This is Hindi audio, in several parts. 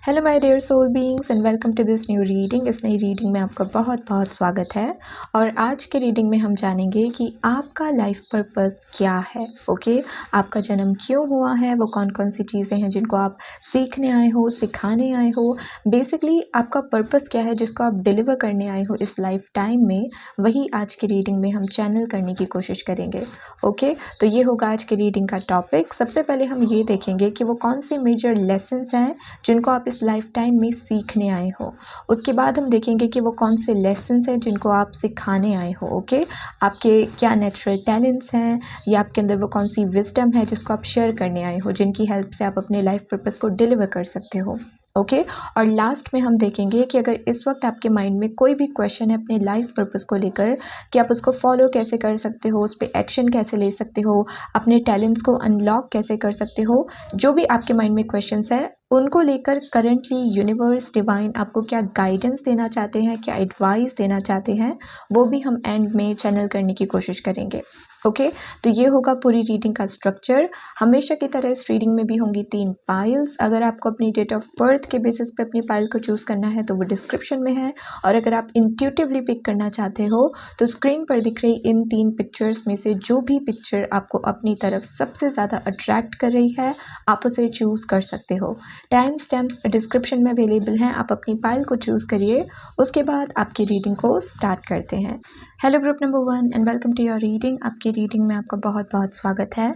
Hello my dear soul beings and welcome to this new reading. इस नई रीडिंग में आपका बहुत बहुत स्वागत है। और आज के रीडिंग में हम जानेंगे कि आपका लाइफ पर्पस क्या है। ओके, आपका जन्म क्यों हुआ है, वो कौन कौन सी चीज़ें हैं जिनको आप सीखने आए हो, सिखाने आए हो। बेसिकली आपका पर्पस क्या है जिसको आप डिलीवर करने आए हो इस लाइफ टाइम में, वही आज की रीडिंग में हम चैनल करने की कोशिश करेंगे। ओके, तो ये होगा आज की रीडिंग का टॉपिक। सबसे पहले हम ये देखेंगे कि वो कौन से मेजर लेसन्स हैं जिनको आप इस लाइफ टाइम में सीखने आए हो। उसके बाद हम देखेंगे कि वो कौन से लेसन्स हैं जिनको आप सिखाने आए हो। ओके, आपके क्या नेचुरल टैलेंट्स हैं या आपके अंदर वो कौन सी विजडम है जिसको आप शेयर करने आए हो, जिनकी हेल्प से आप अपने लाइफ पर्पस को डिलीवर कर सकते हो। ओके, और लास्ट में हम देखेंगे कि अगर इस वक्त आपके माइंड में कोई भी क्वेश्चन है अपने लाइफ पर्पस को लेकर कि आप उसको फॉलो कैसे कर सकते हो, उस पर एक्शन कैसे ले सकते हो, अपने टैलेंट्स को अनलॉक कैसे कर सकते हो, जो भी आपके माइंड में क्वेश्चंस है उनको लेकर करंटली यूनिवर्स डिवाइन आपको क्या गाइडेंस देना चाहते हैं, क्या एडवाइस देना चाहते हैं, वो भी हम एंड में चैनल करने की कोशिश करेंगे। ओके, तो ये होगा पूरी रीडिंग का स्ट्रक्चर। हमेशा की तरह इस रीडिंग में भी होंगी 3 पाइल्स। अगर आपको अपनी डेट ऑफ बर्थ के बेसिस पे अपनी पाइल को चूज़ करना है तो वो डिस्क्रिप्शन में है, और अगर आप इंट्यूटिवली पिक करना चाहते हो तो स्क्रीन पर दिख रही इन 3 पिक्चर्स में से जो भी पिक्चर आपको अपनी तरफ सबसे ज़्यादा अट्रैक्ट कर रही है आप उसे चूज़ कर सकते हो। टाइम स्टैम्प्स डिस्क्रिप्शन में अवेलेबल हैं, आप अपनी पाइल को चूज़ करिए। उसके बाद आपकी रीडिंग को स्टार्ट करते हैं। Hello group number 1 and welcome to your reading. आपकी रीडिंग में आपका बहुत बहुत स्वागत है।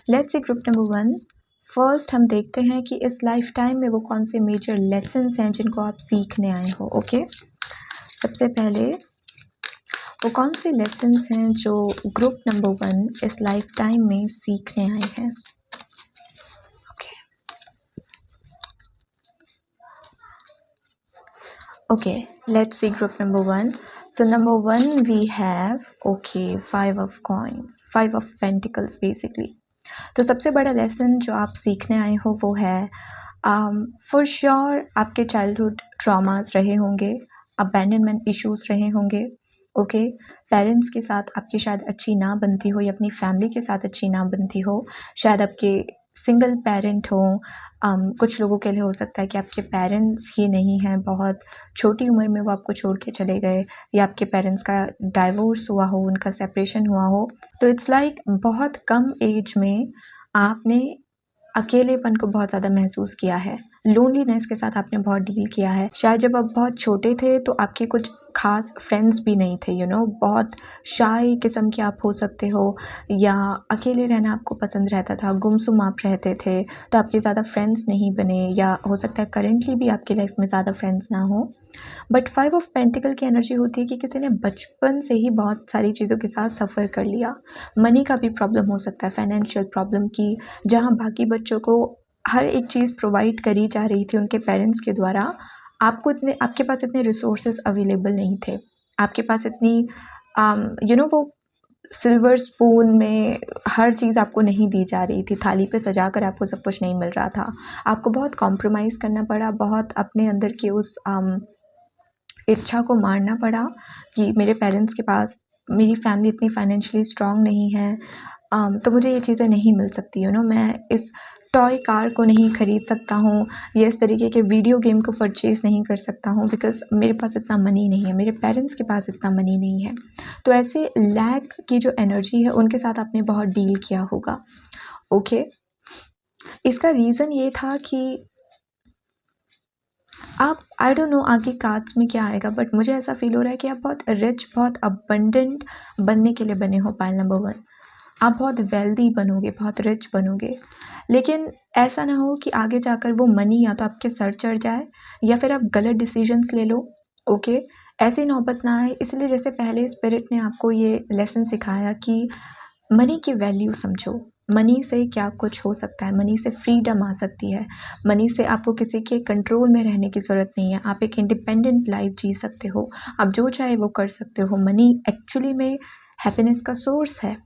Let's see group number 1। First हम देखते हैं कि इस लाइफ टाइम में वो कौन से मेजर लेसन्स हैं जिनको आप सीखने आए हो। ओके, सबसे पहले वो कौन से लेसन्स हैं जो ग्रुप नंबर 1 इस लाइफ टाइम में सीखने आए हैं। Okay, let's see group number 1. So number 1 we have 5 of coins, 5 of pentacles basically. तो सबसे बड़ा लेसन जो आप सीखने आए हो वो है फॉर श्योर आपके चाइल्डहुड ट्रॉमास रहे होंगे, अबैंडनमेंट इश्यूज रहे होंगे। ओके, पेरेंट्स के साथ आपकी शायद अच्छी ना बनती हो या अपनी फैमिली के साथ अच्छी ना बनती हो, शायद आपके सिंगल पेरेंट हो। कुछ लोगों के लिए हो सकता है कि आपके पेरेंट्स ही नहीं हैं, बहुत छोटी उम्र में वो आपको छोड़ के चले गए, या आपके पेरेंट्स का डाइवोर्स हुआ हो, उनका सेपरेशन हुआ हो। तो इट्स लाइक बहुत कम एज में आपने अकेलेपन को बहुत ज़्यादा महसूस किया है, लोनलीनेस के साथ आपने बहुत डील किया है। शायद जब आप बहुत छोटे थे तो आपके कुछ खास फ्रेंड्स भी नहीं थे, बहुत शाय किस्म के आप हो सकते हो, या अकेले रहना आपको पसंद रहता था, गुमसुम आप रहते थे, तो आपके ज़्यादा फ्रेंड्स नहीं बने, या हो सकता है करेंटली भी आपकी लाइफ में ज़्यादा फ्रेंड्स ना हो। बट 5 ऑफ पेंटिकल की एनर्जी होती है कि किसी ने बचपन से ही बहुत सारी चीज़ों के साथ सफ़र कर लिया। मनी का भी प्रॉब्लम हो सकता है, फाइनेंशियल प्रॉब्लम की, जहाँ बाकी बच्चों को हर एक चीज़ प्रोवाइड करी जा रही थी उनके पेरेंट्स के द्वारा, आपके पास इतने रिसोर्सेज अवेलेबल नहीं थे, आपके पास इतनी वो सिल्वर स्पून में हर चीज़ आपको नहीं दी जा रही थी, थाली पे सजा कर आपको सब कुछ नहीं मिल रहा था। आपको बहुत कॉम्प्रोमाइज़ करना पड़ा, बहुत अपने अंदर की उस इच्छा को मारना पड़ा कि मेरे पेरेंट्स के पास, मेरी फैमिली इतनी फाइनेंशियली स्ट्रांग नहीं है, तो मुझे ये चीज़ें नहीं मिल सकती। मैं इस टॉय कार को नहीं ख़रीद सकता हूँ, या इस तरीके के वीडियो गेम को परचेज़ नहीं कर सकता हूँ, बिकॉज़ मेरे पास इतना मनी नहीं है, मेरे पेरेंट्स के पास इतना मनी नहीं है। तो ऐसे लैक की जो एनर्जी है उनके साथ आपने बहुत डील किया होगा। ओके, इसका रीज़न ये था कि आप, आई डोंट नो आगे कार्ड्स में क्या आएगा, बट मुझे ऐसा फील हो रहा है कि आप बहुत रिच, बहुत अबंडेंट बनने के लिए बने हो। पाइल नंबर 1, आप बहुत वेल्दी बनोगे, बहुत रिच बनोगे, लेकिन ऐसा ना हो कि आगे जाकर वो मनी या तो आपके सर चढ़ जाए या फिर आप गलत डिसीजंस ले लो। ओके, ऐसी नौबत ना आए, इसलिए जैसे पहले स्पिरिट ने आपको ये लेसन सिखाया कि मनी की वैल्यू समझो, मनी से क्या कुछ हो सकता है, मनी से फ्रीडम आ सकती है, मनी से आपको किसी के कंट्रोल में रहने की ज़रूरत नहीं है, आप एक इंडिपेंडेंट लाइफ जी सकते हो, आप जो चाहे वो कर सकते हो। मनी एक्चुअली में हैप्पीनेस का सोर्स है।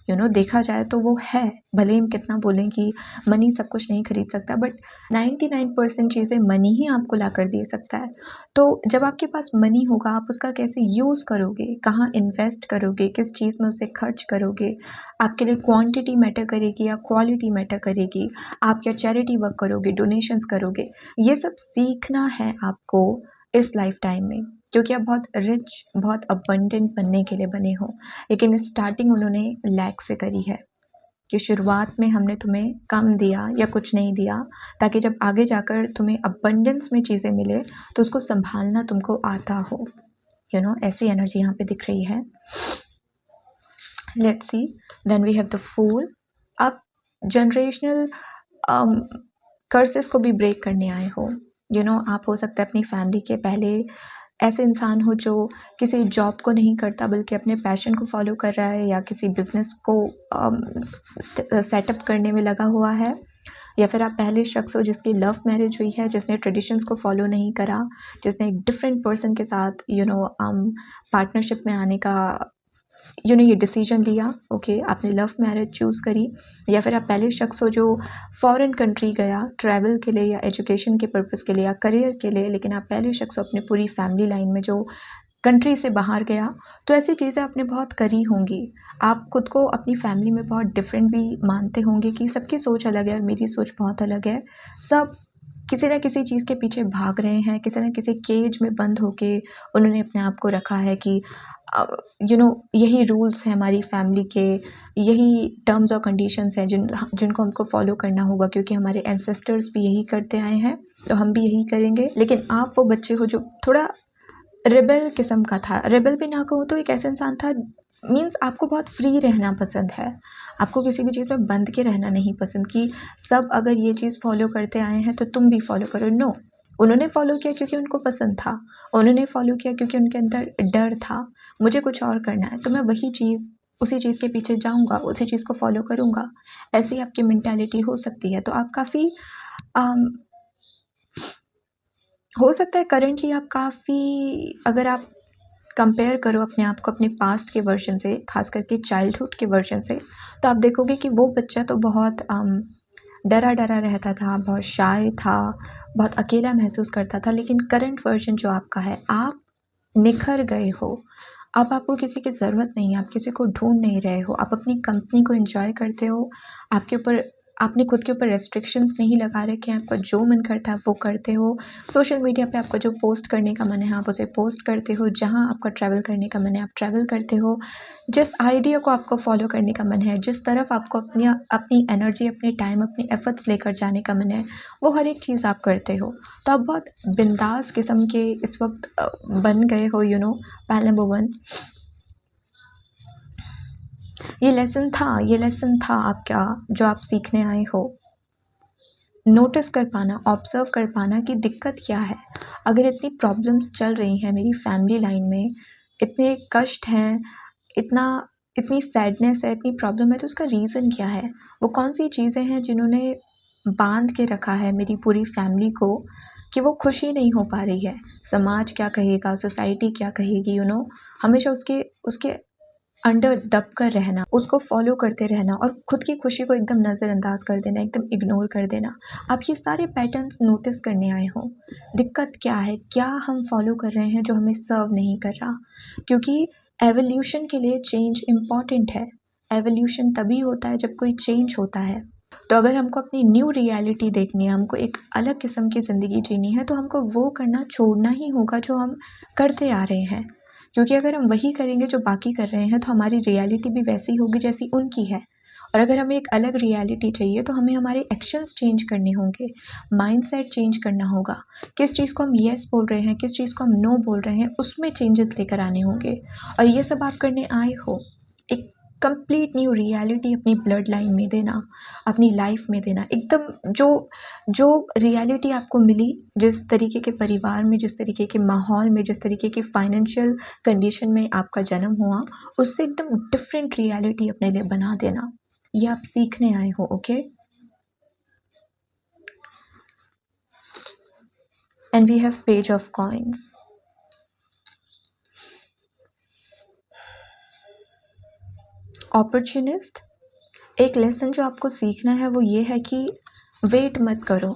देखा जाए तो वो है, भले ही हम कितना बोलें कि मनी सब कुछ नहीं खरीद सकता, बट 99% चीज़ें मनी ही आपको ला कर दे सकता है। तो जब आपके पास मनी होगा, आप उसका कैसे यूज़ करोगे, कहाँ इन्वेस्ट करोगे, किस चीज़ में उसे खर्च करोगे, आपके लिए क्वांटिटी मैटर करेगी या क्वालिटी मैटर करेगी, आप क्या चैरिटी वर्क करोगे, डोनेशंस करोगे, ये सब सीखना है आपको इस लाइफ टाइम में, क्योंकि आप बहुत रिच, बहुत अबंडेंट बनने के लिए बने हो। लेकिन स्टार्टिंग उन्होंने लैक से करी है कि शुरुआत में हमने तुम्हें कम दिया या कुछ नहीं दिया, ताकि जब आगे जाकर तुम्हें अबंडेंस में चीज़ें मिले तो उसको संभालना तुमको आता हो। ऐसी एनर्जी यहाँ पे दिख रही है। Let's see, then we have the fool. आप जनरेशनल कर्सेस को भी ब्रेक करने आए हो। आप हो सकता है अपनी फैमिली के पहले ऐसे इंसान हो जो किसी जॉब को नहीं करता बल्कि अपने पैशन को फॉलो कर रहा है, या किसी बिजनेस को सेटअप करने में लगा हुआ है, या फिर आप पहले शख्स हो जिसकी लव मैरिज हुई है, जिसने ट्रेडिशंस को फॉलो नहीं करा, जिसने एक डिफरेंट पर्सन के साथ पार्टनरशिप में आने का ये डिसीजन लिया। ओके, आपने लव मैरिज चूज़ करी, या फिर आप पहले शख्स हो जो फॉरेन कंट्री गया ट्रैवल के लिए या एजुकेशन के पर्पज़ के लिए या करियर के लिए, लेकिन आप पहले शख्स हो अपनी पूरी फैमिली लाइन में जो कंट्री से बाहर गया। तो ऐसी चीज़ें आपने बहुत करी होंगी। आप खुद को अपनी फैमिली में बहुत डिफरेंट भी मानते होंगे कि सबकी सोच अलग है और मेरी सोच बहुत अलग है। सब किसी न किसी चीज़ के पीछे भाग रहे हैं, किसी न किसी केज में बंद होके उन्होंने अपने आप को रखा है कि यही रूल्स हैं हमारी फैमिली के, यही टर्म्स और कंडीशंस हैं जिनको हमको फॉलो करना होगा, क्योंकि हमारे एंसेस्टर्स भी यही करते आए हैं तो हम भी यही करेंगे। लेकिन आप वो बच्चे हो जो थोड़ा रेबेल किस्म का था। रेबेल भी ना कहूँ तो एक ऐसा इंसान था, मीन्स आपको बहुत फ्री रहना पसंद है, आपको किसी भी चीज़ में बंध के रहना नहीं पसंद कि सब अगर ये चीज़ फॉलो करते आए हैं तो तुम भी फॉलो करो। नो, उन्होंने फॉलो किया क्योंकि उनको पसंद था, उन्होंने फॉलो किया क्योंकि उनके अंदर डर था, मुझे कुछ और करना है तो मैं वही चीज़, उसी चीज़ के पीछे जाऊँगा, उसी चीज़ को फॉलो करूँगा। ऐसी आपकी मेंटालिटी हो सकती है। तो आप काफ़ी हो सकता है करंटली आप काफ़ी, अगर आप कंपेयर करो अपने आप को अपने पास्ट के वर्जन से, खास करके चाइल्डहुड के वर्जन से, तो आप देखोगे कि वो बच्चा तो बहुत डरा डरा रहता था, बहुत शाय था, बहुत अकेला महसूस करता था। लेकिन करंट वर्जन जो आपका है, आप निखर गए हो। अब आपको किसी की ज़रूरत नहीं है, आप किसी को ढूंढ नहीं रहे हो, आप अपनी कंपनी को एंजॉय करते हो। आपके ऊपर, आपने खुद के ऊपर रेस्ट्रिक्शंस नहीं लगा रखे हैं, आपका जो मन करता है आप वो करते हो। सोशल मीडिया पे आपको जो पोस्ट करने का मन है आप उसे पोस्ट करते हो, जहाँ आपका ट्रैवल करने का मन है आप ट्रैवल करते हो, जिस आइडिया को आपको फॉलो करने का मन है, जिस तरफ आपको अपनी एनर्जी, अपने टाइम, अपने एफर्ट्स लेकर जाने का मन है, वो हर एक चीज़ आप करते हो। तो आप बहुत बिंदास किस्म के इस वक्त बन गए हो। पहले नंबर 1 ये लेसन था आपका, जो आप सीखने आए हो। नोटिस कर पाना, ऑब्जर्व कर पाना कि दिक्कत क्या है। अगर इतनी प्रॉब्लम्स चल रही हैं मेरी फैमिली लाइन में, इतने कष्ट हैं, इतनी सैडनेस है, इतनी प्रॉब्लम है, तो उसका रीज़न क्या है? वो कौन सी चीज़ें हैं जिन्होंने बांध के रखा है मेरी पूरी फैमिली को कि वो खुशी नहीं हो पा रही है? समाज क्या कहेगा, सोसाइटी क्या कहेगी, हमेशा उसके उसके अंडर दब कर रहना, उसको फॉलो करते रहना और खुद की खुशी को एकदम नज़रअंदाज कर देना, एकदम इग्नोर कर देना। आप ये सारे पैटर्न्स नोटिस करने आए हो। दिक्कत क्या है? क्या हम फॉलो कर रहे हैं जो हमें सर्व नहीं कर रहा? क्योंकि एवोल्यूशन के लिए चेंज इम्पॉर्टेंट है। एवोल्यूशन तभी होता है जब कोई चेंज होता है। तो अगर हमको अपनी न्यू रियलिटी देखनी है, हमको एक अलग किस्म की ज़िंदगी जीनी है, तो हमको वो करना छोड़ना ही होगा जो हम करते आ रहे हैं। क्योंकि अगर हम वही करेंगे जो बाकी कर रहे हैं, तो हमारी रियलिटी भी वैसी होगी जैसी उनकी है। और अगर हमें एक अलग रियलिटी चाहिए तो हमें हमारे एक्शंस चेंज करने होंगे, माइंडसेट चेंज करना होगा। किस चीज़ को हम येस बोल रहे हैं, किस चीज़ को हम नो बोल रहे हैं, उसमें चेंजेस लेकर आने होंगे। और ये सब आप करने आए हो। एक कंप्लीट न्यू रियलिटी अपनी ब्लड लाइन में देना, अपनी लाइफ में देना। एकदम जो रियलिटी आपको मिली, जिस तरीके के परिवार में, जिस तरीके के माहौल में, जिस तरीके की फाइनेंशियल कंडीशन में आपका जन्म हुआ, उससे एकदम डिफरेंट रियलिटी अपने लिए बना देना। ये आप सीखने आए हो। Okay, and we have page of coins. Opportunist. एक लेसन जो आपको सीखना है वो ये है कि वेट मत करो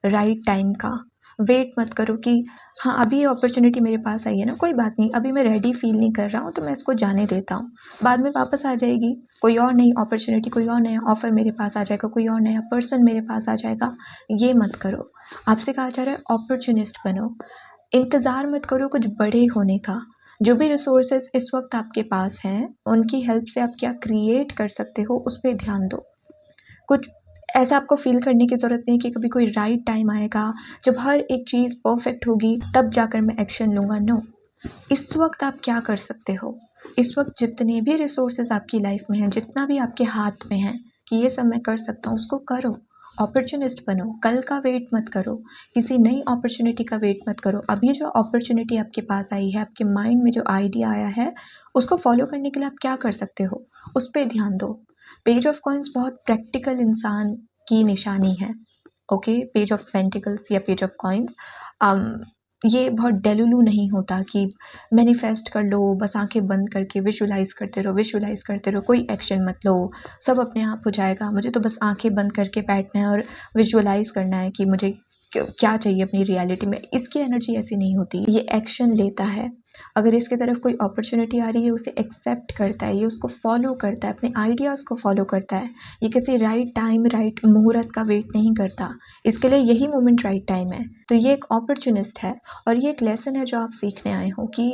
राइट टाइम का। वेट मत करो कि हाँ अभी ये अपॉर्चुनिटी मेरे पास आई है ना, कोई बात नहीं, अभी मैं रेडी फील नहीं कर रहा हूँ तो मैं इसको जाने देता हूँ, बाद में वापस आ जाएगी, कोई और नई अपॉर्चुनिटी, कोई और नया ऑफ़र मेरे पास आ जाएगा, कोई और नया पर्सन मेरे पास आ जाएगा। ये मत करो। आपसे कहा जा रहा है अपॉर्चुनिस्ट बनो। इंतज़ार मत करो कुछ बड़े होने का। जो भी रिसोर्सेज इस वक्त आपके पास हैं उनकी हेल्प से आप क्या क्रिएट कर सकते हो उस पर ध्यान दो। कुछ ऐसा आपको फील करने की ज़रूरत नहीं कि कभी कोई राइट टाइम आएगा जब हर एक चीज़ परफेक्ट होगी तब जाकर मैं एक्शन लूँगा। नो, इस वक्त आप क्या कर सकते हो, इस वक्त जितने भी रिसोर्सेज आपकी लाइफ में हैं, जितना भी आपके हाथ में है कि ये सब मैं कर सकता हूँ, उसको करो। अपॉर्चुनिस्ट बनो। कल का वेट मत करो, किसी नई अपॉर्चुनिटी का वेट मत करो। अभी जो अपॉर्चुनिटी आपके पास आई है, आपके माइंड में जो आइडिया आया है, उसको फॉलो करने के लिए आप क्या कर सकते हो उस पर ध्यान दो। पेज ऑफ कॉइन्स बहुत प्रैक्टिकल इंसान की निशानी है। ओके, पेज ऑफ पेंटिकल्स या पेज ऑफ कॉइन्स ये बहुत डेलुलू नहीं होता कि मैनिफेस्ट कर लो, बस आंखें बंद करके विजुलाइज करते रहो, विजुलाइज करते रहो, कोई एक्शन मत लो, सब अपने आप हो जाएगा, मुझे तो बस आंखें बंद करके बैठना है और विजुलाइज करना है कि मुझे क्या चाहिए अपनी रियलिटी में। इसकी एनर्जी ऐसी नहीं होती। ये एक्शन लेता है। अगर इसकी तरफ कोई अपॉर्चुनिटी आ रही है उसे एक्सेप्ट करता है, ये उसको फॉलो करता है, अपने आइडियाज़ को फॉलो करता है। ये किसी राइट टाइम राइट मुहूर्त का वेट नहीं करता, इसके लिए यही मोमेंट राइट टाइम है। तो ये एक अपॉर्चुनिस्ट है और ये एक लेसन है जो आप सीखने आए हो कि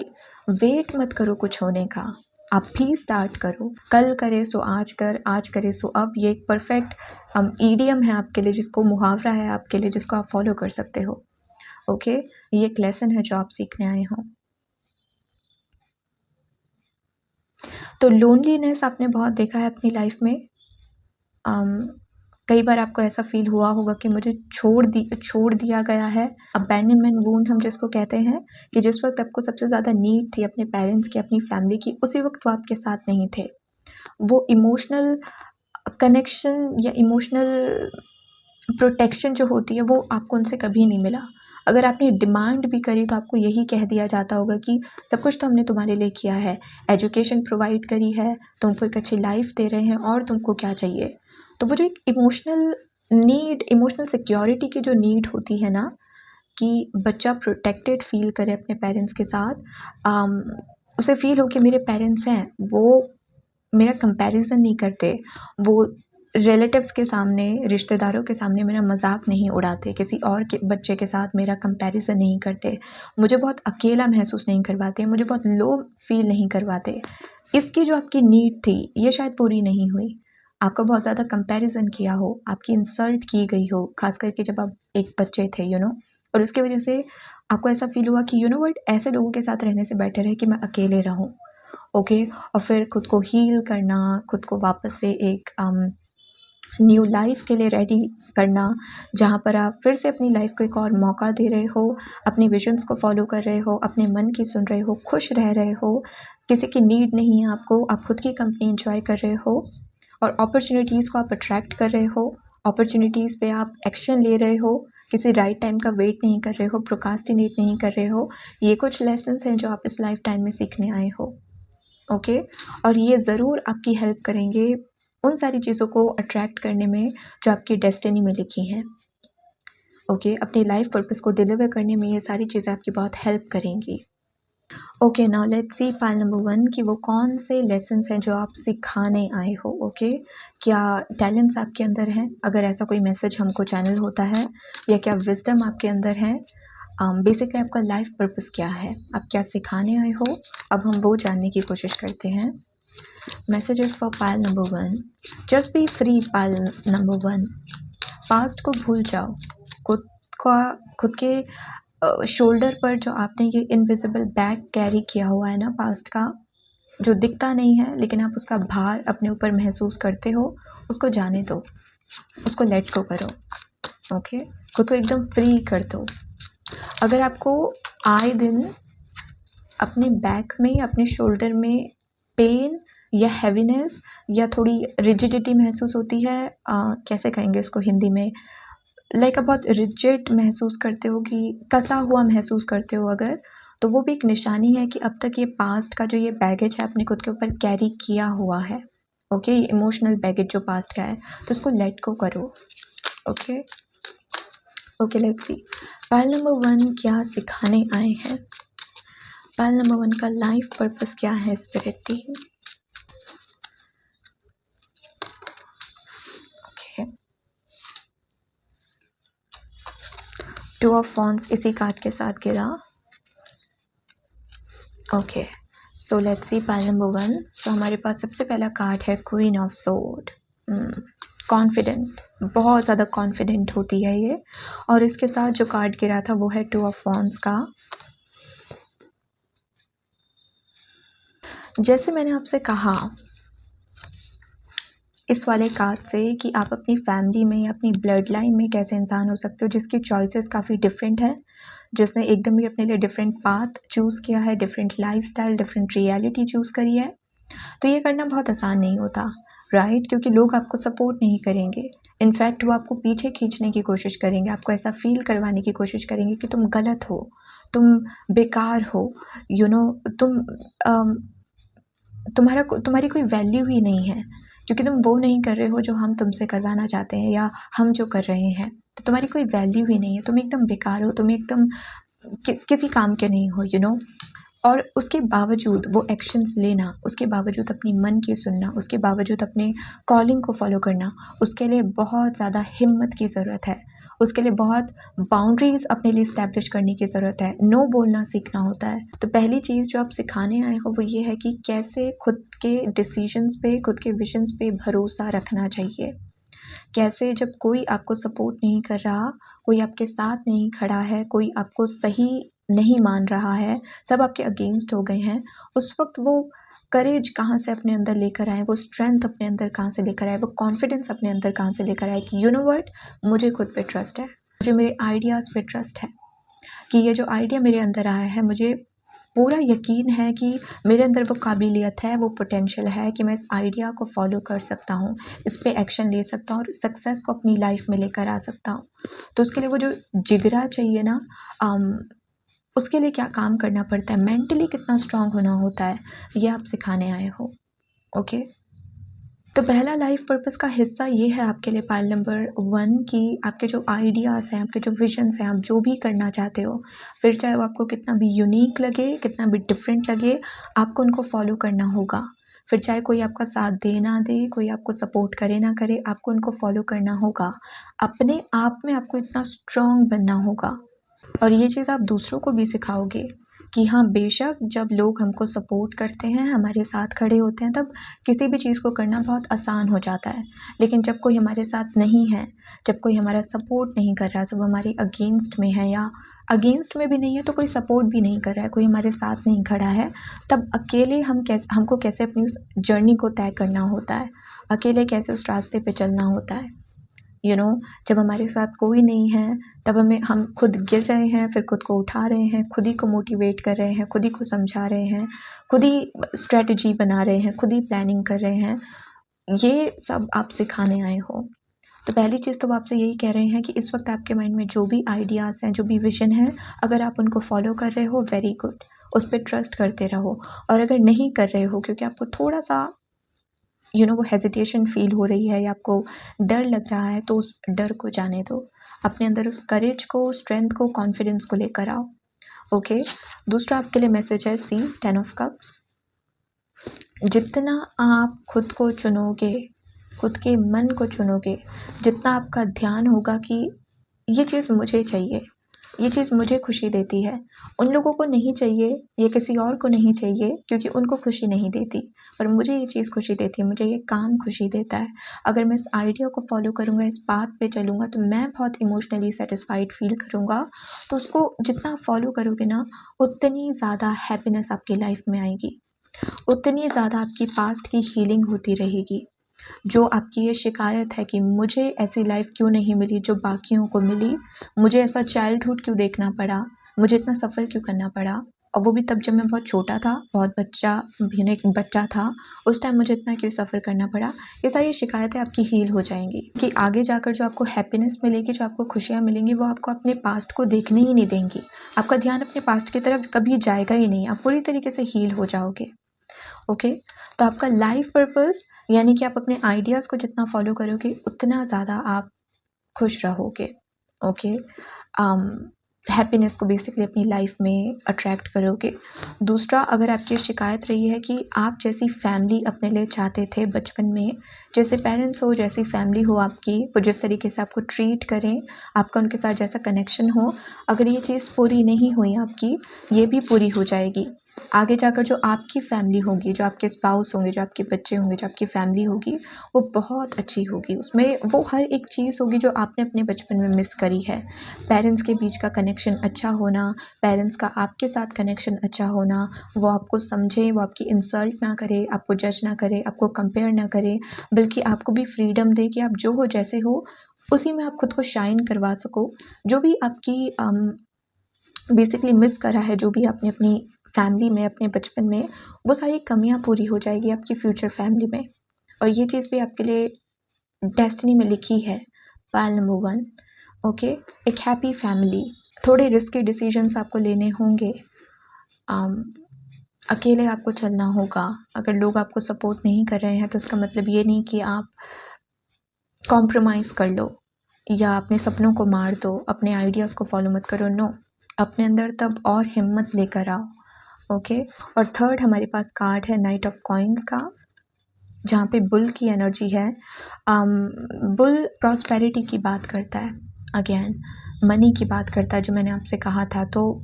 वेट मत करो कुछ होने का, आप भी स्टार्ट करो। कल करे सो आज कर, आज करे सो अब। ये एक परफेक्ट ईडियम है आपके लिए, जिसको मुहावरा है आपके लिए, जिसको आप फॉलो कर सकते हो। ओके, ये एक लेसन है जो आप सीखने आए हो। तो लोनलीनेस आपने बहुत देखा है अपनी लाइफ में। कई बार आपको ऐसा फील हुआ होगा कि मुझे छोड़ दिया गया है। अबैंडनमेंट वुंड हम जिसको कहते हैं, कि जिस वक्त आपको सबसे ज़्यादा नीड थी अपने पेरेंट्स की, अपनी फैमिली की, उसी वक्त वो आपके साथ नहीं थे। वो इमोशनल कनेक्शन या इमोशनल प्रोटेक्शन जो होती है वो आपको उनसे कभी नहीं मिला। अगर आपने डिमांड भी करी तो आपको यही कह दिया जाता होगा कि सब कुछ तो हमने तुम्हारे लिए किया है, एजुकेशन प्रोवाइड करी है, तुमको एक अच्छी लाइफ दे रहे हैं, और तुमको क्या चाहिए। तो वो जो एक इमोशनल नीड, इमोशनल सिक्योरिटी की जो नीड होती है ना, कि बच्चा प्रोटेक्टेड फील करे अपने पेरेंट्स के साथ, उसे फील हो कि मेरे पेरेंट्स हैं, वो मेरा कंपैरिजन नहीं करते, वो रिलेटिव्स के सामने, रिश्तेदारों के सामने मेरा मजाक नहीं उड़ाते, किसी और के बच्चे के साथ मेरा कंपैरिजन नहीं करते, मुझे बहुत अकेला महसूस नहीं करवाते, मुझे बहुत लो फील नहीं करवाते। इसकी जो आपकी नीड थी ये शायद पूरी नहीं हुई। आपका बहुत ज़्यादा कंपैरिजन किया हो, आपकी इंसल्ट की गई हो, खास करके जब आप एक बच्चे थे, और उसकी वजह से आपको ऐसा फील हुआ कि व्हाट, ऐसे लोगों के साथ रहने से बेटर है कि मैं अकेले रहूं। ओके, और फिर खुद को हील करना, खुद को वापस से एक न्यू लाइफ के लिए रेडी करना, जहाँ पर आप फिर से अपनी लाइफ को एक और मौका दे रहे हो, अपनी विजन्स को फॉलो कर रहे हो, अपने मन की सुन रहे हो, खुश रह रहे हो, किसी की नीड नहीं है आपको, आप खुद की कंपनी एंजॉय कर रहे हो, और अपॉर्चुनिटीज़ को आप अट्रैक्ट कर रहे हो, अपॉर्चुनिटीज़ पे आप एक्शन ले रहे हो, किसी राइट टाइम का वेट नहीं कर रहे हो, प्रोकास्टिनेट नहीं कर रहे हो। ये कुछ लेसन्स हैं जो आप इस लाइफ टाइम में सीखने आए हो। ओके, और ये ज़रूर आपकी हेल्प करेंगे उन सारी चीज़ों को अट्रैक्ट करने में जो आपकी डेस्टिनी में लिखी हैं। ओके, अपनी लाइफ पर्पस को डिलीवर करने में ये सारी चीज़ें आपकी बहुत हेल्प करेंगी। Okay, now let's see pile number 1 कि वो कौन से लेसन्स हैं जो आप सिखाने आए हो। ओके, क्या टैलेंट्स आपके अंदर हैं, अगर ऐसा कोई मैसेज हमको चैनल होता है, या क्या विजडम आपके अंदर है, बेसिकली आपका लाइफ पर्पस क्या है, आप क्या सिखाने आए हो, अब हम वो जानने की कोशिश करते हैं। Messages for pile number 1, just be free. Pile number 1, past को भूल जाओ। खुद के शोल्डर पर जो आपने ये इनविजिबल बैग कैरी किया हुआ है ना पास्ट का, जो दिखता नहीं है लेकिन आप उसका भार अपने ऊपर महसूस करते हो, उसको जाने दो, उसको लेट्स गो करो। ओके, खुद को एकदम फ्री कर दो। अगर आपको आए दिन अपने बैक में, अपने शोल्डर में पेन या हैवीनेस या थोड़ी रिजिडिटी महसूस होती है, कैसे कहेंगे इसको हिंदी में, लाइक आप बहुत रिजिड महसूस करते हो, कि कसा हुआ महसूस करते हो अगर, तो वो भी एक निशानी है कि अब तक ये पास्ट का जो ये बैगेज है आपने खुद के ऊपर कैरी किया हुआ है। ओके, ये इमोशनल बैगेज जो पास्ट का है तो उसको लेट गो करो। Okay okay, let's see pile number 1 क्या सिखाने आए हैं। पाइल नंबर 1 का लाइफ पर्पस क्या है spirit team. Okay, 2 of wands इसी कार्ड के साथ गिरा। Okay, so let's see pile number 1। सो हमारे पास सबसे पहला कार्ड है क्वीन ऑफ सोर्ड। कॉन्फिडेंट, बहुत ज़्यादा कॉन्फिडेंट होती है ये। और इसके साथ जो कार्ड गिरा था वो है 2 ऑफ वॉन्ड्स का। जैसे मैंने आपसे कहा इस वाले कार्ड से कि आप अपनी फैमिली में या अपनी ब्लड लाइन में कैसे इंसान हो सकते हो जिसकी चॉइसेस काफ़ी डिफरेंट है, जिसने एकदम ही अपने लिए डिफरेंट पाथ चूज़ किया है, different lifestyle, different reality choose करी है। तो ये करना बहुत आसान नहीं होता, राइट? क्योंकि लोग आपको सपोर्ट नहीं करेंगे। इनफैक्ट वो आपको पीछे खींचने की कोशिश करेंगे, आपको ऐसा फील करवाने की कोशिश करेंगे कि तुम गलत हो, तुम बेकार हो, तुम्हारी कोई वैल्यू ही नहीं है, क्योंकि तुम वो नहीं कर रहे हो जो हम तुमसे करवाना चाहते हैं या हम जो कर रहे हैं। तो तुम्हारी कोई वैल्यू ही नहीं है, तुम एकदम बेकार हो, तुम एकदम किसी काम के नहीं हो। और उसके बावजूद वो एक्शंस लेना, उसके बावजूद अपनी मन की सुनना, उसके बावजूद अपने कॉलिंग को फॉलो करना, उसके लिए बहुत ज़्यादा हिम्मत की ज़रूरत है। उसके लिए बहुत बाउंड्रीज़ अपने लिए इस्टेब्लिश करने की ज़रूरत है। नो बोलना सीखना होता है। तो पहली चीज़ जो आप सिखाने आए हो वो ये है कि कैसे खुद के डिसीजंस पे, खुद के विजन्स पे भरोसा रखना चाहिए। कैसे जब कोई आपको सपोर्ट नहीं कर रहा, कोई आपके साथ नहीं खड़ा है, कोई आपको सही नहीं मान रहा है, सब आपके अगेंस्ट हो गए हैं, उस वक्त वो करेज कहाँ से अपने अंदर लेकर आए, वो स्ट्रेंथ अपने अंदर कहाँ से लेकर आए, वो कॉन्फिडेंस अपने अंदर कहाँ से लेकर आए कि यू नो व्हाट, मुझे खुद पे ट्रस्ट है, मुझे मेरे आइडियाज़ पे ट्रस्ट है, कि ये जो आइडिया मेरे अंदर आया है मुझे पूरा यकीन है कि मेरे अंदर वो काबिलियत है, वो पोटेंशियल है कि मैं इस आइडिया को फॉलो कर सकता हूँ, इस पे एक्शन ले सकता हूँ और सक्सेस को अपनी लाइफ में लेकर आ सकता हूँ। तो उसके लिए वो जो जिगरा चाहिए ना, उसके लिए क्या काम करना पड़ता है, मेंटली कितना स्ट्रांग होना होता है, ये आप सिखाने आए हो। ओके, तो पहला लाइफ पर्पस का हिस्सा ये है आपके लिए पाइल नंबर 1 की आपके जो आइडियाज़ हैं, आपके जो विजन्स हैं, आप जो भी करना चाहते हो, फिर चाहे वो आपको कितना भी यूनिक लगे, कितना भी डिफरेंट लगे, आपको उनको फॉलो करना होगा। फिर चाहे कोई आपका साथ दे ना दे, कोई आपको सपोर्ट करे ना करे, आपको उनको फॉलो करना होगा। अपने आप में आपको इतना स्ट्रांग बनना होगा। और ये चीज़ आप दूसरों को भी सिखाओगे कि हाँ, बेशक जब लोग हमको सपोर्ट करते हैं, हमारे साथ खड़े होते हैं, तब किसी भी चीज़ को करना बहुत आसान हो जाता है। लेकिन जब कोई हमारे साथ नहीं है, जब कोई हमारा सपोर्ट नहीं कर रहा, सब हमारे अगेंस्ट में है या अगेंस्ट में भी नहीं है तो कोई सपोर्ट भी नहीं कर रहा है, कोई हमारे साथ नहीं खड़ा है, तब अकेले हमको कैसे अपनी उस जर्नी को तय करना होता है, अकेले कैसे उस रास्ते पे चलना होता है। जब हमारे साथ कोई नहीं है तब हम खुद गिर रहे हैं, फिर खुद को उठा रहे हैं, खुद ही को मोटिवेट कर रहे हैं, खुद ही को समझा रहे हैं, खुद ही स्ट्रेटजी बना रहे हैं, खुद ही प्लानिंग कर रहे हैं। ये सब आप सिखाने आए हो। तो पहली चीज़ तो आपसे यही कह रहे हैं कि इस वक्त आपके माइंड में जो भी आइडियाज़ हैं, जो भी विजन है, अगर आप उनको फॉलो कर रहे हो, वेरी गुड, उस पर ट्रस्ट करते रहो। और अगर नहीं कर रहे हो क्योंकि आपको थोड़ा सा वो हेजिटेशन फील हो रही है या आपको डर लग रहा है, तो उस डर को जाने दो। अपने अंदर उस करेज को, स्ट्रेंथ को, कॉन्फिडेंस को लेकर आओ। ओके, दूसरा आपके लिए मैसेज है सी 10 ऑफ कप्स। जितना आप खुद को चुनोगे, खुद के मन को चुनोगे, जितना आपका ध्यान होगा कि ये चीज़ मुझे चाहिए, ये चीज़ मुझे खुशी देती है, उन लोगों को नहीं चाहिए, ये किसी और को नहीं चाहिए क्योंकि उनको खुशी नहीं देती, पर मुझे ये चीज़ खुशी देती है, मुझे ये काम खुशी देता है। अगर मैं इस आइडिया को फॉलो करूँगा, इस पाथ पे चलूँगा तो मैं बहुत इमोशनली सेटिस्फाइड फील करूँगा। तो उसको जितना फॉलो करोगे ना, उतनी ज़्यादा हैप्पीनेस आपकी लाइफ में आएगी, उतनी ज़्यादा आपकी पास्ट की हीलिंग होती रहेगी। जो आपकी ये शिकायत है कि मुझे ऐसी लाइफ क्यों नहीं मिली जो बाकियों को मिली, मुझे ऐसा चाइल्डहुड क्यों देखना पड़ा, मुझे इतना सफ़र क्यों करना पड़ा, और वो भी तब जब मैं बहुत छोटा था, बहुत एक बच्चा था, उस टाइम मुझे इतना क्यों सफ़र करना पड़ा। ये सारी शिकायतें आपकी हील हो जाएंगी कि आगे जाकर जो आपको हैप्पीनेस मिलेगी, जो आपको खुशियाँ मिलेंगी, वो आपको अपने पास्ट को देखने ही नहीं देंगी। आपका ध्यान अपने पास्ट की तरफ कभी जाएगा ही नहीं, आप पूरी तरीके से हील हो जाओगे। ओके, तो आपका लाइफ पर्पस यानी कि आप अपने आइडियाज़ को जितना फॉलो करोगे उतना ज़्यादा आप खुश रहोगे। ओके, हैप्पीनेस को बेसिकली अपनी लाइफ में अट्रैक्ट करोगे। दूसरा, अगर आपकी शिकायत रही है कि आप जैसी फैमिली अपने लिए चाहते थे बचपन में, जैसे पेरेंट्स हो, जैसी फैमिली हो आपकी, वो जिस तरीके से आपको ट्रीट करें, आपका उनके साथ जैसा कनेक्शन हो, अगर ये चीज़ पूरी नहीं हुई आपकी, ये भी पूरी हो जाएगी। आगे जाकर जो आपकी फैमिली होगी, जो आपके स्पाउस होंगे, जो आपके बच्चे होंगे, जो आपकी फैमिली होगी, वो बहुत अच्छी होगी। उसमें वो हर एक चीज़ होगी जो आपने अपने बचपन में मिस करी है। पेरेंट्स के बीच का कनेक्शन अच्छा होना, पेरेंट्स का आपके साथ कनेक्शन अच्छा होना, वो आपको समझे, वो आपकी इंसल्ट ना करे, आपको जज ना करे, आपको कंपेयर ना करे, बल्कि आपको भी फ्रीडम दे कि आप जो हो, जैसे हो, उसी में आप खुद को शाइन करवा सको। जो भी आपकी बेसिकली मिस करा है, जो भी आपने अपनी फैमिली में, अपने बचपन में, वो सारी कमियाँ पूरी हो जाएगी आपकी फ्यूचर फैमिली में। और ये चीज़ भी आपके लिए डेस्टिनी में लिखी है। पायल नंबर 1, ओके, एक हैप्पी फैमिली। थोड़े रिस्की डिसीजंस आपको लेने होंगे, अकेले आपको चलना होगा। अगर लोग आपको सपोर्ट नहीं कर रहे हैं तो इसका मतलब ये नहीं कि आप कॉम्प्रोमाइज़ कर लो या अपने सपनों को मार दो, अपने आइडियाज़ को फॉलो मत करो। नो, अपने अंदर तब और हिम्मत लेकर आओ। ओके, और थर्ड हमारे पास कार्ड है नाइट ऑफ कॉइन्स का, जहाँ पे बुल की एनर्जी है। बुल प्रॉस्पेरिटी की बात करता है, अगेन मनी की बात करता है, जो मैंने आपसे कहा था। तो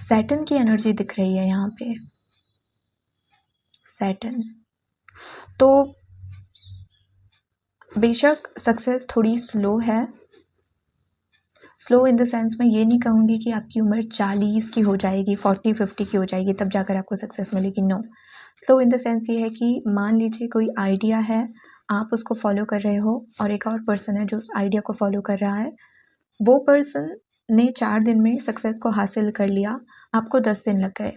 सैटर्न की एनर्जी दिख रही है यहाँ पे, सैटर्न। तो बेशक सक्सेस थोड़ी स्लो है, स्लो इन द सेंस मैं ये नहीं कहूँगी कि आपकी उम्र 40 की हो जाएगी, 40-50 की हो जाएगी तब जाकर आपको सक्सेस मिलेगी। No, slow in the sense ये है कि मान लीजिए कोई आइडिया है, आप उसको फॉलो कर रहे हो और एक और पर्सन है जो उस आइडिया को फॉलो कर रहा है। वो पर्सन ने 4 दिन में सक्सेस को हासिल कर लिया, आपको 10 दिन लग गए,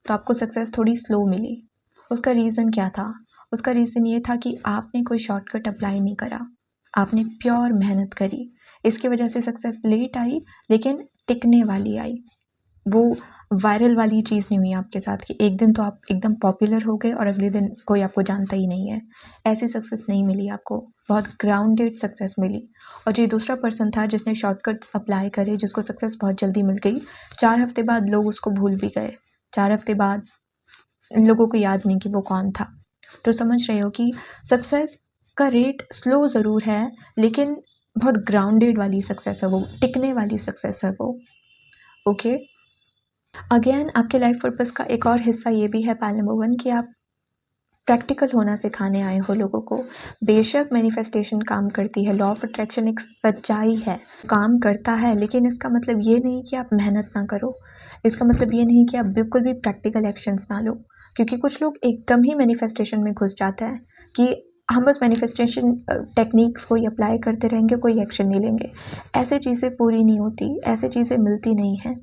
तो आपको सक्सेस थोड़ी स्लो मिली। उसका रीज़न क्या था? उसका रीज़न ये था कि आपने कोई शॉर्टकट अप्लाई नहीं करा, आपने प्योर मेहनत करी। इसकी वजह से सक्सेस लेट आई, लेकिन टिकने वाली आई। वो वायरल वाली चीज़ नहीं हुई आपके साथ कि एक दिन तो आप एकदम पॉपुलर हो गए और अगले दिन कोई आपको जानता ही नहीं है। ऐसी सक्सेस नहीं मिली आपको, बहुत ग्राउंडेड सक्सेस मिली। और जो दूसरा पर्सन था जिसने शॉर्टकट्स अप्लाई करे, जिसको सक्सेस बहुत जल्दी मिल गई, 4 हफ्ते बाद लोग उसको भूल भी गए। 4 हफ्ते बाद लोगों को याद नहीं कि वो कौन था। तो समझ रहे हो कि सक्सेस का रेट स्लो ज़रूर है, लेकिन बहुत ग्राउंडेड वाली सक्सेस है वो, टिकने वाली सक्सेस है वो। ओके, अगेन आपके लाइफ पर्पस का एक और हिस्सा ये भी है पायल नंबर 1 कि आप प्रैक्टिकल होना सिखाने आए हो लोगों को। बेशक मैनिफेस्टेशन काम करती है, लॉ ऑफ अट्रैक्शन एक सच्चाई है, काम करता है, लेकिन इसका मतलब ये नहीं कि आप मेहनत ना करो। इसका मतलब ये नहीं कि आप बिल्कुल भी प्रैक्टिकल एक्शंस ना लो, क्योंकि कुछ लोग एकदम ही मैनिफेस्टेशन में घुस जाते हैं कि हम बस मैनिफेस्टेशन टेक्निक्स को ही अप्लाई करते रहेंगे, कोई एक्शन नहीं लेंगे। ऐसे चीज़ें पूरी नहीं होती, ऐसे चीज़ें मिलती नहीं हैं।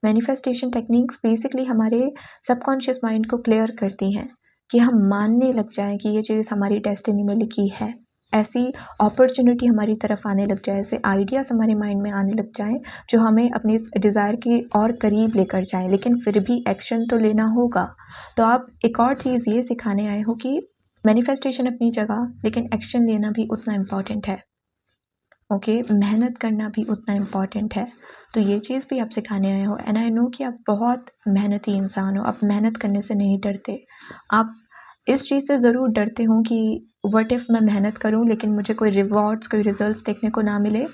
मैनिफेस्टेशन टेक्निक्स बेसिकली हमारे सबकॉन्शियस माइंड को क्लियर करती हैं कि हम मानने लग जाएं कि ये चीज़ हमारी डेस्टिनी में लिखी है। ऐसी अपॉर्चुनिटी हमारी तरफ आने लग जाए, ऐसे आइडियाज़ हमारे माइंड में आने लग जाएं जो हमें अपने इस डिज़ायर के और करीब लेकर जाएं, लेकिन फिर भी एक्शन तो लेना होगा। तो आप एक और चीज़ ये सिखाने आए हो कि मैनिफेस्टेशन अपनी जगह, लेकिन एक्शन लेना भी उतना इम्पॉर्टेंट है। ओके, मेहनत करना भी उतना इम्पॉर्टेंट है। तो ये चीज़ भी आप सिखाने आए हो, एंड आई नो कि आप बहुत मेहनती इंसान हो, आप मेहनत करने से नहीं डरते। आप इस चीज़ से ज़रूर डरते हो कि व्हाट इफ़ मैं मेहनत करूं लेकिन मुझे कोई रिवॉर्ड्स, कोई रिजल्ट्स देखने को ना मिले।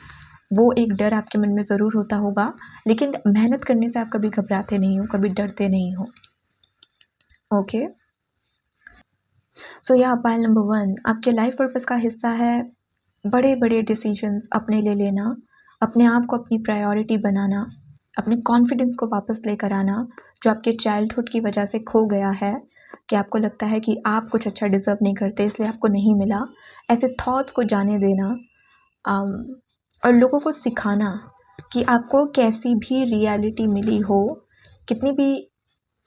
वो एक डर आपके मन में ज़रूर होता होगा, लेकिन मेहनत करने से आप कभी घबराते नहीं हो, कभी डरते नहीं हो। ओके, सो या पायल नंबर 1 आपके लाइफ पर्पस का हिस्सा है बड़े बड़े डिसीजंस अपने लिए लेना, अपने आप को अपनी प्रायोरिटी बनाना, अपने कॉन्फिडेंस को वापस लेकर आना, जो आपके चाइल्डहुड की वजह से खो गया है, कि आपको लगता है कि आप कुछ अच्छा डिज़र्व नहीं करते इसलिए आपको नहीं मिला। ऐसे थॉट्स को जाने देना, और लोगों को सिखाना कि आपको कैसी भी रियलिटी मिली हो, कितनी भी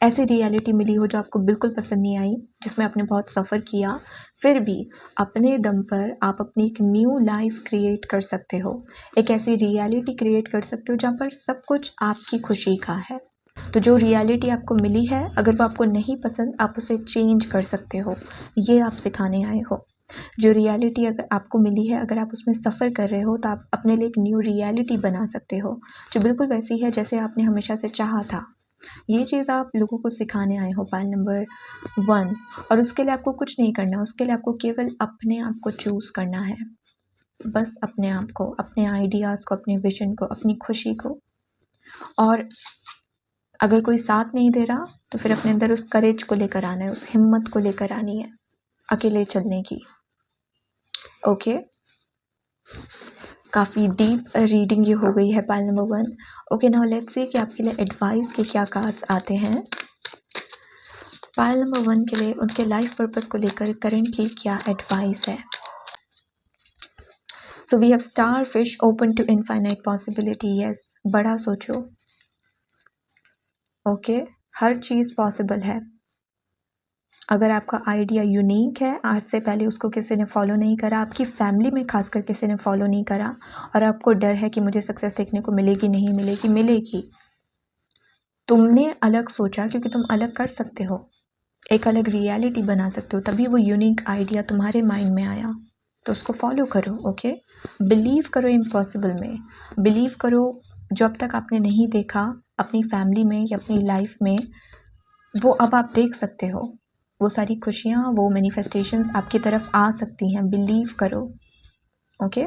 ऐसी रियलिटी मिली हो जो आपको बिल्कुल पसंद नहीं आई, जिसमें आपने बहुत सफ़र किया, फिर भी अपने दम पर आप अपनी एक न्यू लाइफ क्रिएट कर सकते हो। एक ऐसी रियलिटी क्रिएट कर सकते हो जहाँ पर सब कुछ आपकी खुशी का है। तो जो रियलिटी आपको मिली है, अगर वो आपको नहीं पसंद, आप उसे चेंज कर सकते हो। ये आप सिखाने आए हो। जो रियलिटी अगर आपको मिली है, अगर आप उसमें सफ़र कर रहे हो, तो आप अपने लिए एक न्यू रियलिटी बना सकते हो, जो बिल्कुल वैसी है जैसे आपने हमेशा से चाहा था। ये चीज़ आप लोगों को सिखाने आए हो पाइल नंबर 1। और उसके लिए आपको कुछ नहीं करना, उसके लिए आपको केवल अपने आप को चूज़ करना है। बस अपने आप को, अपने आइडियाज़ को, अपने विज़न को, अपनी खुशी को। और अगर कोई साथ नहीं दे रहा, तो फिर अपने अंदर उस करेज को लेकर आना है, उस हिम्मत को लेकर आनी है, अकेले चलने की। ओके, काफ़ी डीप रीडिंग ये हो गई है pile number 1। Okay, now let's see कि आपके लिए एडवाइस के क्या कार्ड्स आते हैं। पाइल नंबर 1 के लिए उनके लाइफ पर्पस को लेकर करंटली क्या एडवाइस है। So we have star fish open to infinite possibility. Yes, बड़ा सोचो। ओके, हर चीज़ पॉसिबल है। अगर आपका आइडिया यूनिक है, आज से पहले उसको किसी ने फॉलो नहीं करा, आपकी फैमिली में खासकर किसी ने फॉलो नहीं करा, और आपको डर है कि मुझे सक्सेस देखने को मिलेगी नहीं मिलेगी, मिलेगी। तुमने अलग सोचा क्योंकि तुम अलग कर सकते हो, एक अलग रियलिटी बना सकते हो, तभी वो यूनिक आइडिया तुम्हारे माइंड में आया, तो उसको फॉलो करो। ओके, बिलीव करो इम्पॉसिबल में, बिलीव करो जो अब तक आपने नहीं देखा अपनी फैमिली में या अपनी लाइफ में, वो अब आप देख सकते हो। वो सारी खुशियाँ, वो मैनिफेस्टेशंस आपकी तरफ आ सकती हैं, बिलीव करो। ओके,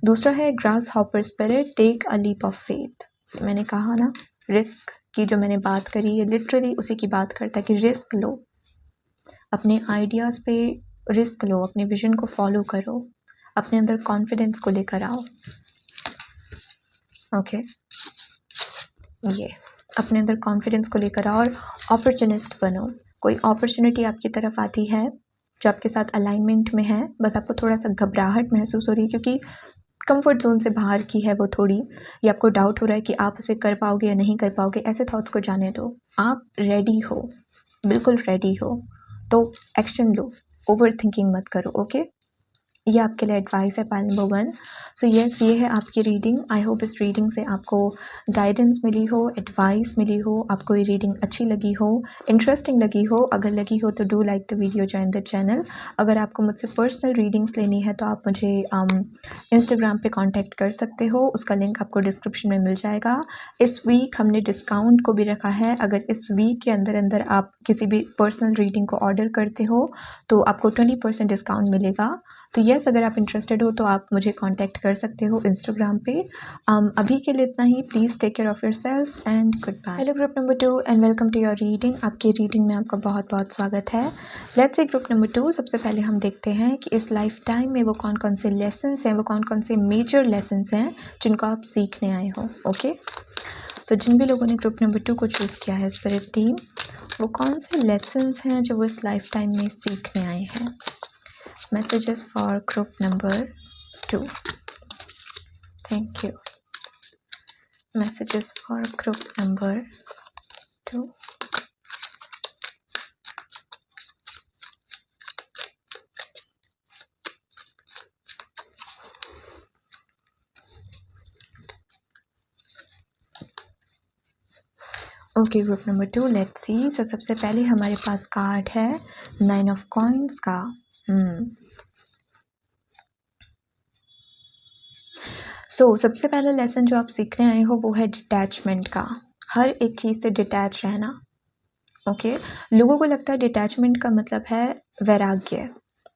दूसरा है grasshopper spirit, take a leap of faith. मैंने कहा ना, रिस्क की जो मैंने बात करी है, लिटरली उसी की बात करता है कि रिस्क लो, अपने आइडियाज़ पे रिस्क लो, अपने विजन को फॉलो करो, अपने अंदर कॉन्फिडेंस को लेकर आओ। ओके, ये अपने अंदर कॉन्फिडेंस को लेकर आओ और अपॉर्चुनिस्ट बनो। कोई अपॉर्चुनिटी आपकी तरफ आती है जो आपके साथ अलाइनमेंट में है, बस आपको थोड़ा सा घबराहट महसूस हो रही है क्योंकि कंफर्ट जोन से बाहर की है वो थोड़ी, या आपको डाउट हो रहा है कि आप उसे कर पाओगे या नहीं कर पाओगे। ऐसे थॉट्स को जाने दो, आप रेडी हो, बिल्कुल रेडी हो, तो एक्शन लो, ओवर थिंकिंग मत करो। ओके, ये आपके लिए एडवाइस है पाइल नंबर 1। सो यस, ये है आपकी रीडिंग। आई होप इस रीडिंग से आपको गाइडेंस मिली हो, एडवाइस मिली हो, आपको ये रीडिंग अच्छी लगी हो, इंटरेस्टिंग लगी हो। अगर लगी हो तो do like the video, join the channel. अगर आपको मुझसे पर्सनल रीडिंग्स लेनी है तो आप मुझे इंस्टाग्राम पे कांटेक्ट कर सकते हो, उसका लिंक आपको डिस्क्रिप्शन में मिल जाएगा। इस वीक हमने डिस्काउंट को भी रखा है, अगर इस वीक के अंदर अंदर आप किसी भी पर्सनल रीडिंग को ऑर्डर करते हो तो आपको 20% डिस्काउंट मिलेगा। तो यस, अगर आप इंटरेस्टेड हो तो आप मुझे कांटेक्ट कर सकते हो इंस्टाग्राम पे। अभी के लिए इतना ही। Please take care of yourself and good bye. Hello group number 2 and welcome to your reading. आपकी रीडिंग में आपका बहुत बहुत स्वागत है। Let's see group number 2। सबसे पहले हम देखते हैं कि इस लाइफ टाइम में वो कौन कौन से लेसन्स हैं, वो कौन कौन से मेजर लेसन्स हैं जिनको आप सीखने आए हो। ओके, सो जिन भी लोगों ने ग्रुप नंबर 2 को चूज़ किया है स्पिरिट टीम, वो कौन से लेसन्स हैं जो वो इस लाइफ टाइम में सीखने आए हैं। Messages for group number 2. Thank you. Messages for group number 2. Okay, group number 2, let's see. So सबसे पहले हमारे पास कार्ड है 9 ऑफ कॉइन्स का। सबसे पहला लेसन जो आप सीखने आए हो वो है डिटैचमेंट का, हर एक चीज़ से डिटैच रहना। ओके, लोगों को लगता है डिटैचमेंट का मतलब है वैराग्य,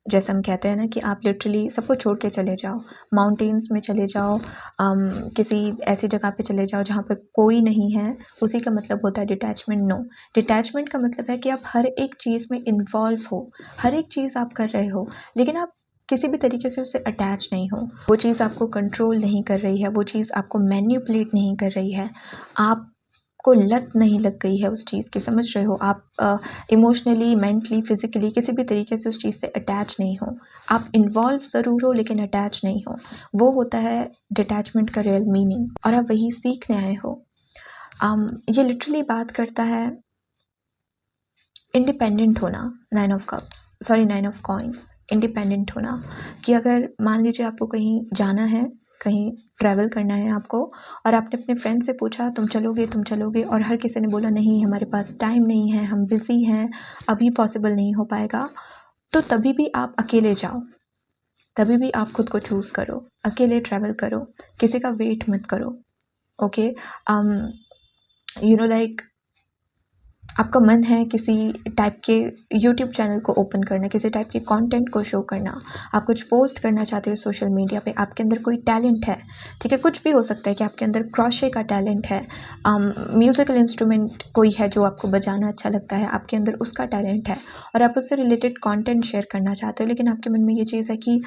जैसे हम कहते हैं ना कि आप लिटरली सबको छोड़ के चले जाओ, माउंटेन्स में चले जाओ, किसी ऐसी जगह पे चले जाओ जहाँ पर कोई नहीं है, उसी का मतलब होता है डिटैचमेंट। नो, डिटैचमेंट का मतलब है कि आप हर एक चीज़ में इन्वॉल्व हो, हर एक चीज़ आप कर रहे हो, लेकिन आप किसी भी तरीके से उससे अटैच नहीं हो। वो चीज़ आपको कंट्रोल नहीं कर रही है, वो चीज़ आपको मैन्युपुलेट नहीं कर रही है, आप को लत नहीं लग गई है उस चीज़ की, समझ रहे हो। आप इमोशनली, मेंटली, फिज़िकली किसी भी तरीके से उस चीज़ से अटैच नहीं हो। आप इन्वॉल्व ज़रूर हो लेकिन अटैच नहीं हो। वो होता है डिटैचमेंट का रियल मीनिंग, और आप वही सीखने आए हो। ये लिटरली बात करता है इंडिपेंडेंट होना। 9 ऑफ कॉइन्स, इंडिपेंडेंट होना, कि अगर मान लीजिए आपको कहीं जाना है कहीं ट्रैवल करना है आपको, और आपने अपने फ्रेंड से पूछा तुम चलोगे, और हर किसी ने बोला नहीं हमारे पास टाइम नहीं है, हम बिज़ी हैं, अभी पॉसिबल नहीं हो पाएगा, तो तभी भी आप अकेले जाओ, तभी भी आप खुद को चूज़ करो, अकेले ट्रैवल करो, किसी का वेट मत करो। ओके, लाइक आपका मन है किसी टाइप के यूट्यूब चैनल को ओपन करना, किसी टाइप के कंटेंट को शो करना, आप कुछ पोस्ट करना चाहते हो सोशल मीडिया पे, आपके अंदर कोई टैलेंट है, ठीक है, कुछ भी हो सकता है कि आपके अंदर क्रोशे का टैलेंट है, म्यूज़िकल इंस्ट्रूमेंट कोई है जो आपको बजाना अच्छा लगता है, आपके अंदर उसका टैलेंट है और आप उससे रिलेटेड कंटेंट शेयर करना चाहते हो, लेकिन आपके मन में ये चीज़ है कि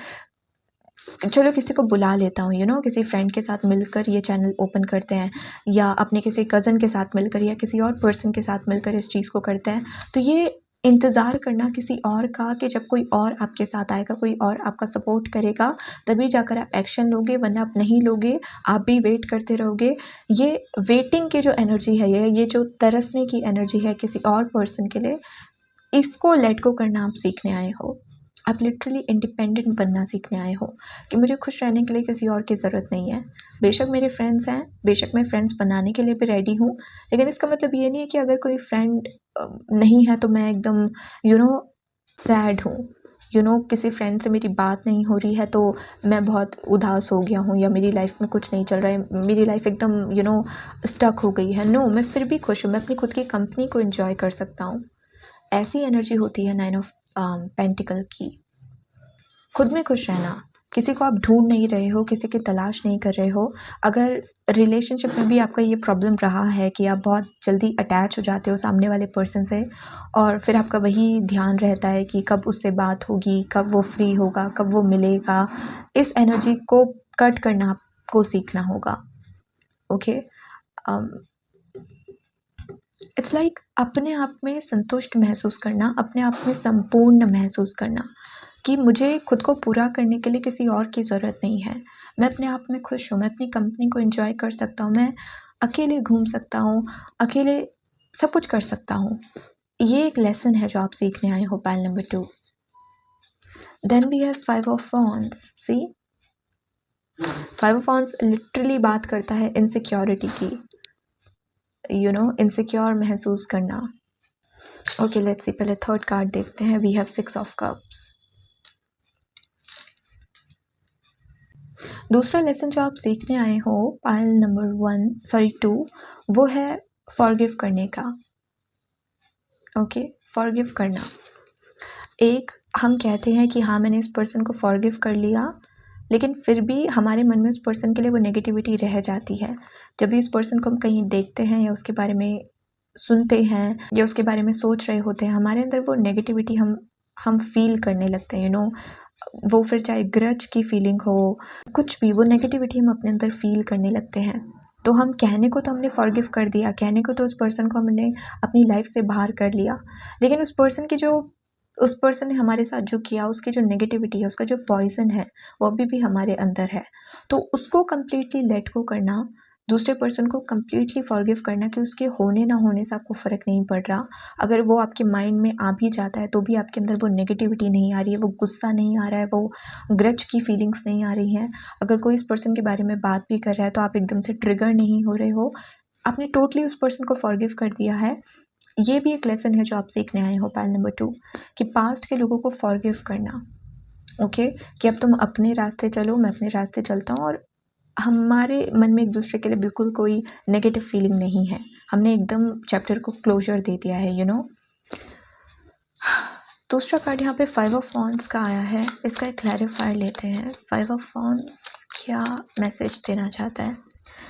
चलो किसी को बुला लेता हूँ, किसी फ्रेंड के साथ मिलकर ये चैनल ओपन करते हैं, या अपने किसी कज़न के साथ मिलकर या किसी और पर्सन के साथ मिलकर इस चीज़ को करते हैं। तो ये इंतज़ार करना किसी और का कि जब कोई और आपके साथ आएगा, कोई और आपका सपोर्ट करेगा, तभी जाकर आप एक्शन लोगे, वरना आप नहीं लोगे, आप भी वेट करते रहोगे। ये वेटिंग की जो एनर्जी है, ये जो तरसने की एनर्जी है किसी और पर्सन के लिए, इसको लेट गो करना आप सीखने आए हो। आप लिटरली इंडिपेंडेंट बनना सीखने आए हो कि मुझे खुश रहने के लिए किसी और की ज़रूरत नहीं है। बेशक मेरे फ्रेंड्स हैं, बेशक मैं फ्रेंड्स बनाने के लिए भी रेडी हूँ, लेकिन इसका मतलब ये नहीं है कि अगर कोई फ्रेंड नहीं है तो मैं एकदम सैड हूँ। किसी फ्रेंड से मेरी बात नहीं हो रही है तो मैं बहुत उदास हो गया हूँ, या मेरी लाइफ में कुछ नहीं चल रहा है, मेरी लाइफ एकदम स्टक हो गई है। नो, मैं फिर भी खुश हूँ, मैं अपनी खुद की कंपनी को एंजॉय कर सकता हूँ। ऐसी एनर्जी होती है 9 ऑफ पेंटिकल की। खुद में खुश रहना, किसी को आप ढूंढ नहीं रहे हो, किसी की तलाश नहीं कर रहे हो। अगर रिलेशनशिप में भी आपका ये प्रॉब्लम रहा है कि आप बहुत जल्दी अटैच हो जाते हो सामने वाले पर्सन से, और फिर आपका वही ध्यान रहता है कि कब उससे बात होगी, कब वो फ्री होगा, कब वो मिलेगा, इस एनर्जी को कट करना आपको सीखना होगा। ओके, इट्स लाइक अपने आप में संतुष्ट महसूस करना, अपने आप में संपूर्ण महसूस करना कि मुझे खुद को पूरा करने के लिए किसी और की ज़रूरत नहीं है। मैं अपने आप में खुश हूँ, मैं अपनी कंपनी को एंजॉय कर सकता हूँ, मैं अकेले घूम सकता हूँ, अकेले सब कुछ कर सकता हूँ। ये एक लेसन है जो आप सीखने आए हो pile number 2। Then we have 5 of wands. See, 5 of wands literally बात करता है इनसिक्योरिटी की, इनसिक्योर महसूस करना। ओके, लेट्स सी, पहले थर्ड कार्ड देखते हैं। We have 6 of cups. दूसरा लेसन जो आप सीखने आए हो पाइल नंबर 2, वो है फॉरगिव करने का। ओके, फॉरगिव करना। एक, हम कहते हैं कि हाँ मैंने इस पर्सन को फॉरगिव कर लिया, लेकिन फिर भी हमारे मन में उस पर्सन के लिए वो नेगेटिविटी रह जाती है। जब भी उस पर्सन को हम कहीं देखते हैं या उसके बारे में सुनते हैं या उसके बारे में सोच रहे होते हैं, हमारे अंदर वो नेगेटिविटी हम फील करने लगते हैं। वो फिर चाहे ग्रज की फीलिंग हो, कुछ भी, वो नेगेटिविटी हम अपने अंदर फील करने लगते हैं। तो हम कहने को तो हमने फॉरगिव कर दिया, कहने को तो उस पर्सन को हमने अपनी लाइफ से बाहर कर लिया, लेकिन उस पर्सन ने हमारे साथ जो किया, उसकी जो नेगेटिविटी है, उसका जो पॉइजन है, वो अभी भी हमारे अंदर है। तो उसको कम्प्लीटली लेट गो करना, दूसरे पर्सन को कम्प्लीटली फॉरगिव करना कि उसके होने ना होने से आपको फ़र्क नहीं पड़ रहा। अगर वो आपके माइंड में आ भी जाता है तो भी आपके अंदर वो नेगेटिविटी नहीं आ रही है, वो गुस्सा नहीं आ रहा है, वो ग्रज की फीलिंग्स नहीं आ रही हैं। अगर कोई इस पर्सन के बारे में बात भी कर रहा है तो आप एकदम से ट्रिगर नहीं हो रहे हो, आपने टोटली उस पर्सन को फॉरगिव कर दिया है। ये भी एक लेसन है जो आप सीखने आए हो पाइल नंबर 2, कि पास्ट के लोगों को फॉरगिव करना। ओके, कि अब तुम अपने रास्ते चलो, मैं अपने रास्ते चलता हूँ, और हमारे मन में एक दूसरे के लिए बिल्कुल कोई नेगेटिव फीलिंग नहीं है। हमने एकदम चैप्टर को क्लोजर दे दिया है। दूसरा कार्ड यहाँ पे 5 ऑफ वॉन्ड्स का आया है, इसका एक क्लैरिफायर लेते हैं। 5 ऑफ वॉन्ड्स क्या मैसेज देना चाहता है?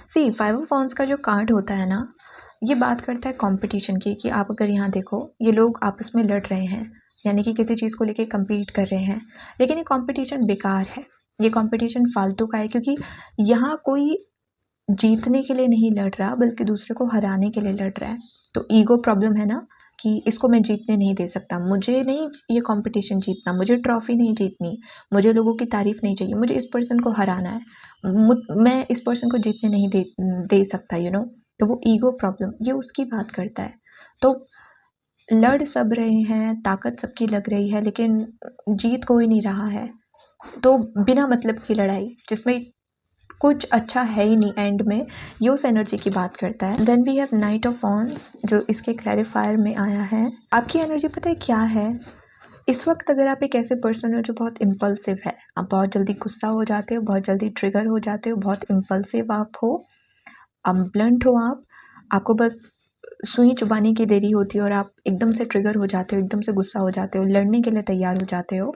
सी, 5 ऑफ वॉन्ड्स का जो कार्ड होता है ना, ये बात करता है कंपटीशन की, कि आप अगर यहाँ देखो, ये लोग आपस में लड़ रहे हैं, यानी कि किसी चीज़ को लेके कम्पीट कर रहे हैं, लेकिन ये कंपटीशन बेकार है, ये कंपटीशन फालतू का है, क्योंकि यहाँ कोई जीतने के लिए नहीं लड़ रहा, बल्कि दूसरे को हराने के लिए लड़ रहा है। तो ईगो प्रॉब्लम है ना, कि इसको मैं जीतने नहीं दे सकता, मुझे नहीं ये कंपटीशन जीतना, मुझे ट्रॉफी नहीं जीतनी, मुझे लोगों की तारीफ नहीं चाहिए, मुझे इस पर्सन को हराना है, मैं इस पर्सन को जीतने नहीं दे सकता। तो वो ईगो प्रॉब्लम, ये उसकी बात करता है। तो लड़ सब रहे हैं, ताकत सबकी लग रही है, लेकिन जीत कोई नहीं रहा है। तो बिना मतलब की लड़ाई, जिसमें कुछ अच्छा है ही नहीं एंड में, ये उस एनर्जी की बात करता है। Then we have knight of wands जो इसके क्लैरिफायर में आया है। आपकी एनर्जी पता है क्या है इस वक्त? अगर आप एक ऐसे पर्सन हो जो बहुत इम्पल्सिव है, आप बहुत जल्दी गुस्सा हो जाते हो, बहुत जल्दी ट्रिगर हो जाते हो, बहुत इम्पल्सिव आप हो, ब्लंट हो, आपको बस सुई चुबाने की देरी होती है और आप एकदम से ट्रिगर हो जाते हो, एकदम से गुस्सा हो जाते हो, लड़ने के लिए तैयार हो जाते हो।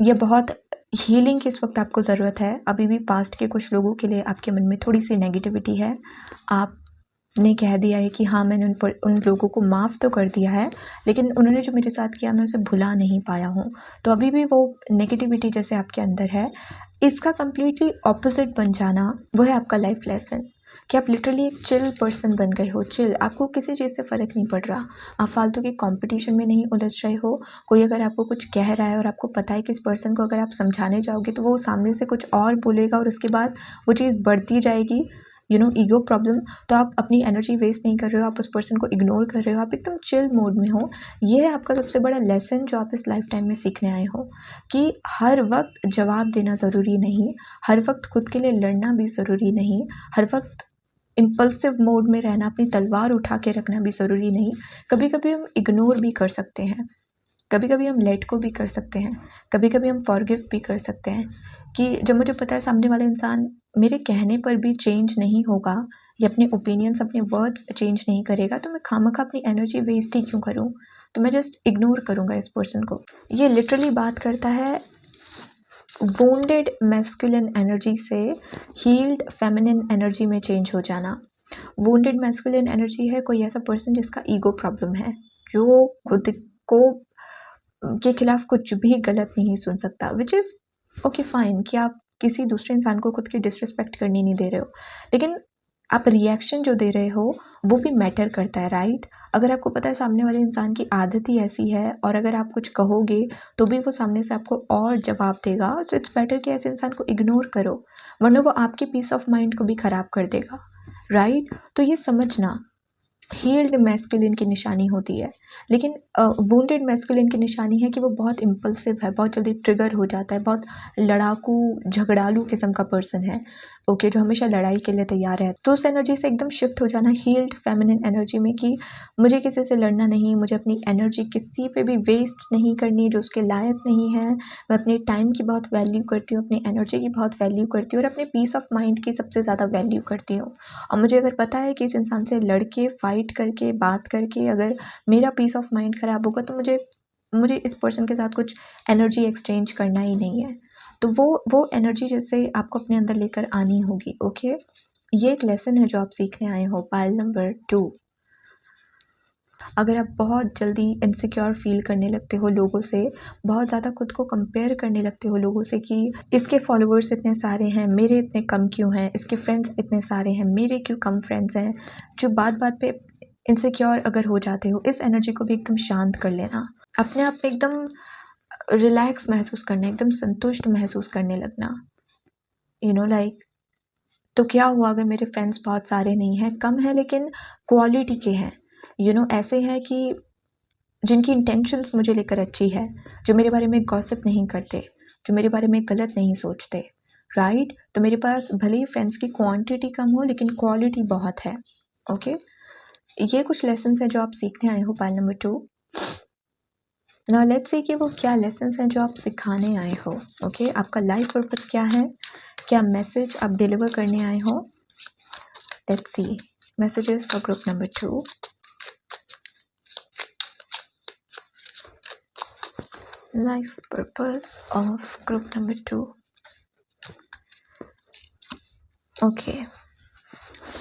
ये बहुत हीलिंग की इस वक्त आपको ज़रूरत है। अभी भी पास्ट के कुछ लोगों के लिए आपके मन में थोड़ी सी नेगेटिविटी है। आपने कह दिया है कि हाँ मैंने उन लोगों को माफ़ तो कर दिया है, लेकिन उन्होंने जो मेरे साथ किया मैं उसे भुला नहीं पाया हूँ। तो अभी भी वो नेगेटिविटी जैसे आपके अंदर है, इसका कम्प्लीटली ऑपोजिट बन जाना वो है आपका लाइफ लेसन कि आप लिटरली एक चिल पर्सन बन गए हो। चिल, आपको किसी चीज़ से फ़र्क नहीं पड़ रहा, आप फालतू के कंपटीशन में नहीं उलझ रहे हो। कोई अगर आपको कुछ कह रहा है और आपको पता है कि इस पर्सन को अगर आप समझाने जाओगे तो वो सामने से कुछ और बोलेगा और उसके बाद वो चीज़ बढ़ती जाएगी, ईगो प्रॉब्लम। तो आप अपनी एनर्जी वेस्ट नहीं कर रहे हो, आप उस पर्सन को इग्नोर कर रहे हो, आप एकदम चिल मोड में हो। ये है आपका सबसे बड़ा लेसन जो आप इस लाइफ टाइम में सीखने आए हो कि हर वक्त जवाब देना ज़रूरी नहीं, हर वक्त खुद के लिए लड़ना भी ज़रूरी नहीं, हर वक्त इम्पल्सिव मोड में रहना, अपनी तलवार उठा के रखना भी ज़रूरी नहीं। कभी कभी हम इग्नोर भी कर सकते हैं, कभी कभी हम लेट को भी कर सकते हैं, कभी कभी हम फॉरगिव भी कर सकते हैं कि जब मुझे पता है सामने वाला इंसान मेरे कहने पर भी चेंज नहीं होगा या अपने ओपिनियंस, अपने वर्ड्स चेंज नहीं करेगा, तो मैं खामखा अपनी एनर्जी वेस्ट ही क्यों करूं, तो मैं जस्ट इग्नोर करूंगा इस पर्सन को। ये लिटरली बात करता है वोंडेड मैस्कुलिन एनर्जी से हील्ड फेमिनिन एनर्जी में चेंज हो जाना। वोंडेड मैस्कुलिन एनर्जी है कोई ऐसा पर्सन जिसका ईगो प्रॉब्लम है, जो खुद को के खिलाफ कुछ भी गलत नहीं सुन सकता, विच इज़ ओके फाइन कि आप किसी दूसरे इंसान को खुद की डिसरिस्पेक्ट करनी नहीं दे रहे हो, लेकिन आप रिएक्शन जो दे रहे हो वो भी मैटर करता है, राइट? अगर आपको पता है सामने वाले इंसान की आदत ही ऐसी है और अगर आप कुछ कहोगे तो भी वो सामने से आपको और जवाब देगा, सो इट्स बेटर कि ऐसे इंसान को इग्नोर करो, वरना वो आपके पीस ऑफ माइंड को भी ख़राब कर देगा, राइट? तो ये समझना हील्ड मैस्कुलिन की निशानी होती है, लेकिन वुंडेड मैस्कुलिन की निशानी है कि वो बहुत इम्पल्सिव है, बहुत जल्दी ट्रिगर हो जाता है, बहुत लड़ाकू झगड़ालू किस्म का पर्सन है, ओके, जो हमेशा लड़ाई के लिए तैयार है। तो उस एनर्जी से एकदम शिफ्ट हो जाना हील्ड फेमिनिन एनर्जी में कि मुझे किसी से लड़ना नहीं, मुझे अपनी एनर्जी किसी पे भी वेस्ट नहीं करनी जो उसके लायक नहीं है। मैं अपने टाइम की बहुत वैल्यू करती हूँ, अपनी एनर्जी की बहुत वैल्यू करती हूँ और अपने पीस ऑफ माइंड की सबसे ज़्यादा वैल्यू करती हूँ। और मुझे अगर पता है कि इस इंसान से लड़के फाइट करके बात करके अगर मेरा पीस ऑफ माइंड ख़राब होगा तो मुझे इस पर्सन के साथ कुछ एनर्जी एक्सचेंज करना ही नहीं है। तो वो एनर्जी जैसे आपको अपने अंदर लेकर आनी होगी, ओके? ये एक लेसन है जो आप सीखने आए हो। पाइल नंबर 2, अगर आप बहुत जल्दी इनसिक्योर फील करने लगते हो लोगों से, बहुत ज़्यादा खुद को कंपेयर करने लगते हो लोगों से कि इसके फॉलोअर्स इतने सारे हैं, मेरे इतने कम क्यों हैं, इसके फ्रेंड्स इतने सारे हैं, मेरे क्यों कम फ्रेंड्स हैं, जो बात बात पे इनसिक्योर अगर हो जाते हो, इस एनर्जी को भी एकदम शांत कर लेना, अपने आप पे एकदम रिलैक्स महसूस करना, एकदम संतुष्ट महसूस करने लगना, लाइक तो क्या हुआ अगर मेरे फ्रेंड्स बहुत सारे नहीं हैं, कम हैं लेकिन क्वालिटी के हैं, ऐसे हैं कि जिनकी इंटेंशंस मुझे लेकर अच्छी है, जो मेरे बारे में गॉसिप नहीं करते, जो मेरे बारे में गलत नहीं सोचते, राइट? तो मेरे पास भले ही फ्रेंड्स की क्वांटिटी कम हो लेकिन क्वालिटी बहुत है, ओके? ये कुछ लेसन्स हैं जो आप सीखने आए हो pile number 2। Now let's see कि वो क्या लेसन्स हैं जो आप सिखाने आए हो, ओके? आपका लाइफ पर्पस क्या है, क्या मैसेज आप डिलीवर करने आए हो? Let's see messages for group number 2। Life purpose of group number 2. Okay,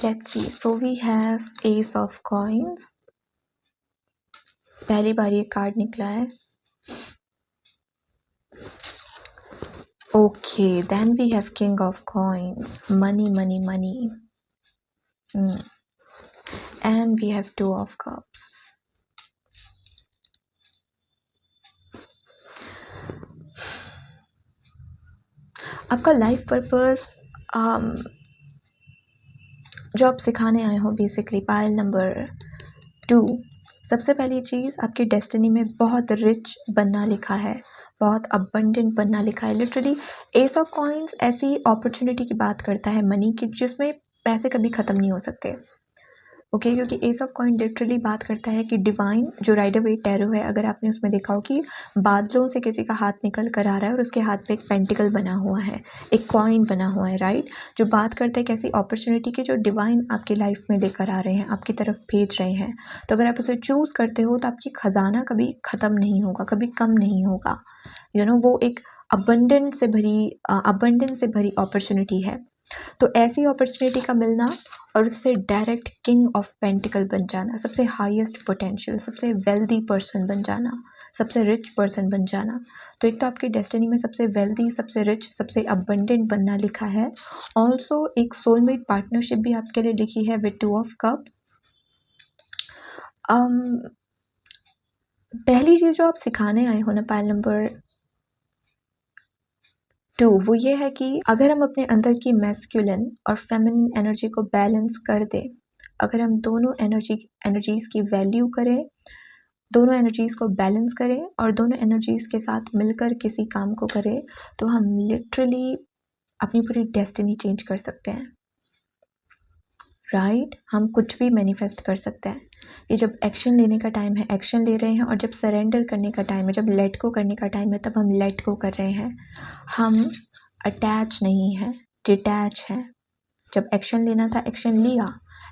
let's see. So we have Ace of Coins. पहली बार ये कार्ड निकला है. Okay, then we have King of Coins. Money, money, money. And we have Two of Cups. आपका लाइफ पर्पस जो आप सिखाने आए हो बेसिकली पाइल नंबर 2, सबसे पहली चीज़ आपकी डेस्टिनी में बहुत रिच बनना लिखा है, बहुत अबंडेंट बनना लिखा है। लिटरली एस ऑफ कॉइंस ऐसी अपॉर्चुनिटी की बात करता है मनी की, जिसमें पैसे कभी ख़त्म नहीं हो सकते। ओके क्योंकि एस ऑफ कॉइन लिटरली बात करता है कि डिवाइन जो राइडर वेट टैरो है, अगर आपने उसमें देखा हो कि बादलों से किसी का हाथ निकल कर आ रहा है और उसके हाथ पे एक पेंटिकल बना हुआ है, एक कॉइन बना हुआ है, राइट, जो बात करते हैं कैसी अपॉर्चुनिटी की जो डिवाइन आपकी लाइफ में लेकर आ रहे हैं, आपकी तरफ भेज रहे हैं। तो अगर आप उसे चूज़ करते हो तो आपकी खजाना कभी ख़त्म नहीं होगा, कभी कम नहीं होगा। वो एक अबंडेंस से भरी अपॉर्चुनिटी है। तो ऐसी अपॉर्चुनिटी का मिलना और उससे डायरेक्ट किंग ऑफ पेंटिकल बन जाना, सबसे हाईएस्ट पोटेंशियल, सबसे वेल्दी पर्सन बन जाना, सबसे रिच पर्सन बन जाना। तो एक तो आपकी डेस्टिनी में सबसे वेल्दी, सबसे रिच, सबसे अबंडेंट बनना लिखा है। ऑल्सो एक सोलमेट पार्टनरशिप भी आपके लिए लिखी है विद 2 ऑफ कप्स। पहली चीज़ जो आप सिखाने आए हो ना पाइल नंबर 2, वो ये है कि अगर हम अपने अंदर की मैस्कुलिन और फेमिनिन एनर्जी को बैलेंस कर दें, अगर हम दोनों एनर्जीज़ की वैल्यू करें, दोनों एनर्जीज़ को बैलेंस करें और दोनों एनर्जीज़ के साथ मिलकर किसी काम को करें, तो हम लिटरली अपनी पूरी डेस्टिनी चेंज कर सकते हैं, राइट। हम कुछ भी मैनिफेस्ट कर सकते हैं। ये जब एक्शन लेने का टाइम है, एक्शन ले रहे हैं, और जब सरेंडर करने का टाइम है, जब लेट गो करने का टाइम है, तब हम लेट गो कर रहे हैं। हम अटैच नहीं हैं, डिटैच हैं। जब एक्शन लेना था, एक्शन लिया,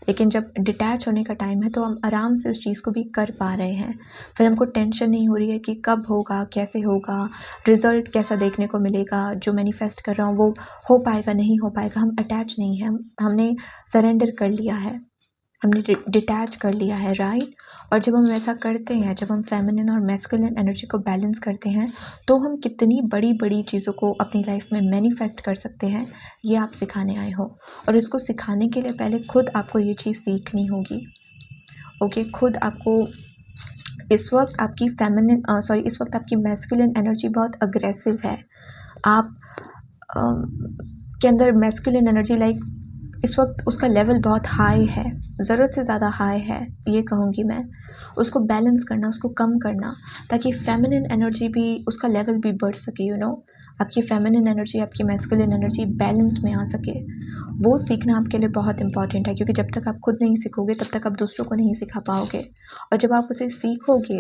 लेकिन जब डिटैच होने का टाइम है तो हम आराम से उस चीज़ को भी कर पा रहे हैं। फिर हमको टेंशन नहीं हो रही है कि कब होगा, कैसे होगा, रिज़ल्ट कैसा देखने को मिलेगा, जो मैनिफेस्ट कर रहा हूँ वो हो पाएगा, नहीं हो पाएगा। हम अटैच नहीं हैं, हमने सरेंडर कर लिया है, हमने डिटैच कर लिया है, राइट। और जब हम ऐसा करते हैं, जब हम फेमिनिन और मैस्कुलिन एनर्जी को बैलेंस करते हैं, तो हम कितनी बड़ी बड़ी चीज़ों को अपनी लाइफ में मैनिफेस्ट कर सकते हैं, ये आप सिखाने आए हो। और इसको सिखाने के लिए पहले खुद आपको ये चीज़ सीखनी होगी। ओके, खुद आपको इस वक्त आपकी मैस्कुलिन एनर्जी बहुत अग्रेसिव है। आप के अंदर मैस्कुलिन एनर्जी इस वक्त उसका लेवल बहुत हाई है, ज़रूरत से ज़्यादा हाई है, ये कहूँगी मैं। उसको बैलेंस करना, उसको कम करना, ताकि फेमिनिन एनर्जी भी, उसका लेवल भी बढ़ सके, आपकी फेमिनिन एनर्जी, आपकी मैस्कुलिन एनर्जी बैलेंस में आ सके। वो सीखना आपके लिए बहुत इंपॉर्टेंट है, क्योंकि जब तक आप खुद नहीं सीखोगे तब तक आप दूसरों को नहीं सिखा पाओगे। और जब आप उसे सीखोगे,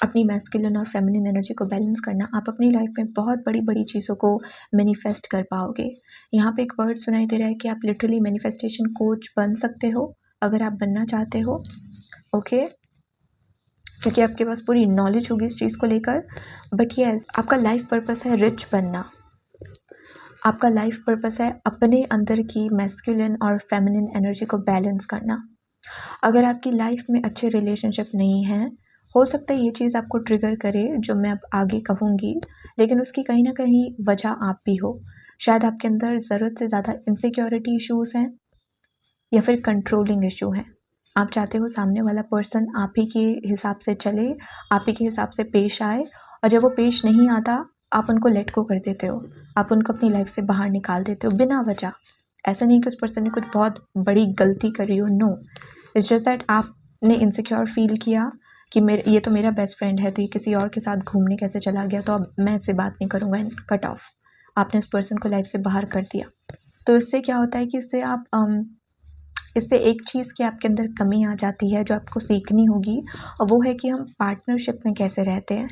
अपनी मैस्कुलिन और फेमिनिन एनर्जी को बैलेंस करना, आप अपनी लाइफ में बहुत बड़ी बड़ी चीज़ों को मैनिफेस्ट कर पाओगे। यहाँ पे एक वर्ड सुनाई दे रहा है कि आप लिटरली मैनिफेस्टेशन कोच बन सकते हो, अगर आप बनना चाहते हो। ओके, क्योंकि आपके पास पूरी नॉलेज होगी इस चीज़ को लेकर। बट यस, आपका लाइफ पर्पस है रिच बनना, आपका लाइफ पर्पस है अपने अंदर की मैस्कुलिन और फेमिनिन एनर्जी को बैलेंस करना। अगर आपकी लाइफ में अच्छे रिलेशनशिप नहीं हैं, हो सकता है ये चीज़ आपको ट्रिगर करे जो मैं अब आगे कहूँगी, लेकिन उसकी कहीं ना कहीं वजह आप भी हो। शायद आपके अंदर ज़रूरत से ज़्यादा इनसिक्योरिटी इश्यूज़ हैं, या फिर कंट्रोलिंग इशू हैं। आप चाहते हो सामने वाला पर्सन आप ही के हिसाब से चले, आप ही के हिसाब से पेश आए, और जब वो पेश नहीं आता, आप उनको लेट गो कर देते हो, आप उनको अपनी लाइफ से बाहर निकाल देते हो बिना वजह। ऐसा नहीं कि उस पर्सन ने कुछ बहुत बड़ी गलती करी हो, नो, इट्स जस्ट दैट आपने इनसिक्योर फील किया कि ये तो मेरा बेस्ट फ्रेंड है, तो ये किसी और के साथ घूमने कैसे चला गया, तो अब मैं इससे बात नहीं करूँगा, एंड कट ऑफ। आपने उस पर्सन को लाइफ से बाहर कर दिया। तो इससे क्या होता है कि इससे एक चीज़ की आपके अंदर कमी आ जाती है जो आपको सीखनी होगी, और वो है कि हम पार्टनरशिप में कैसे रहते हैं।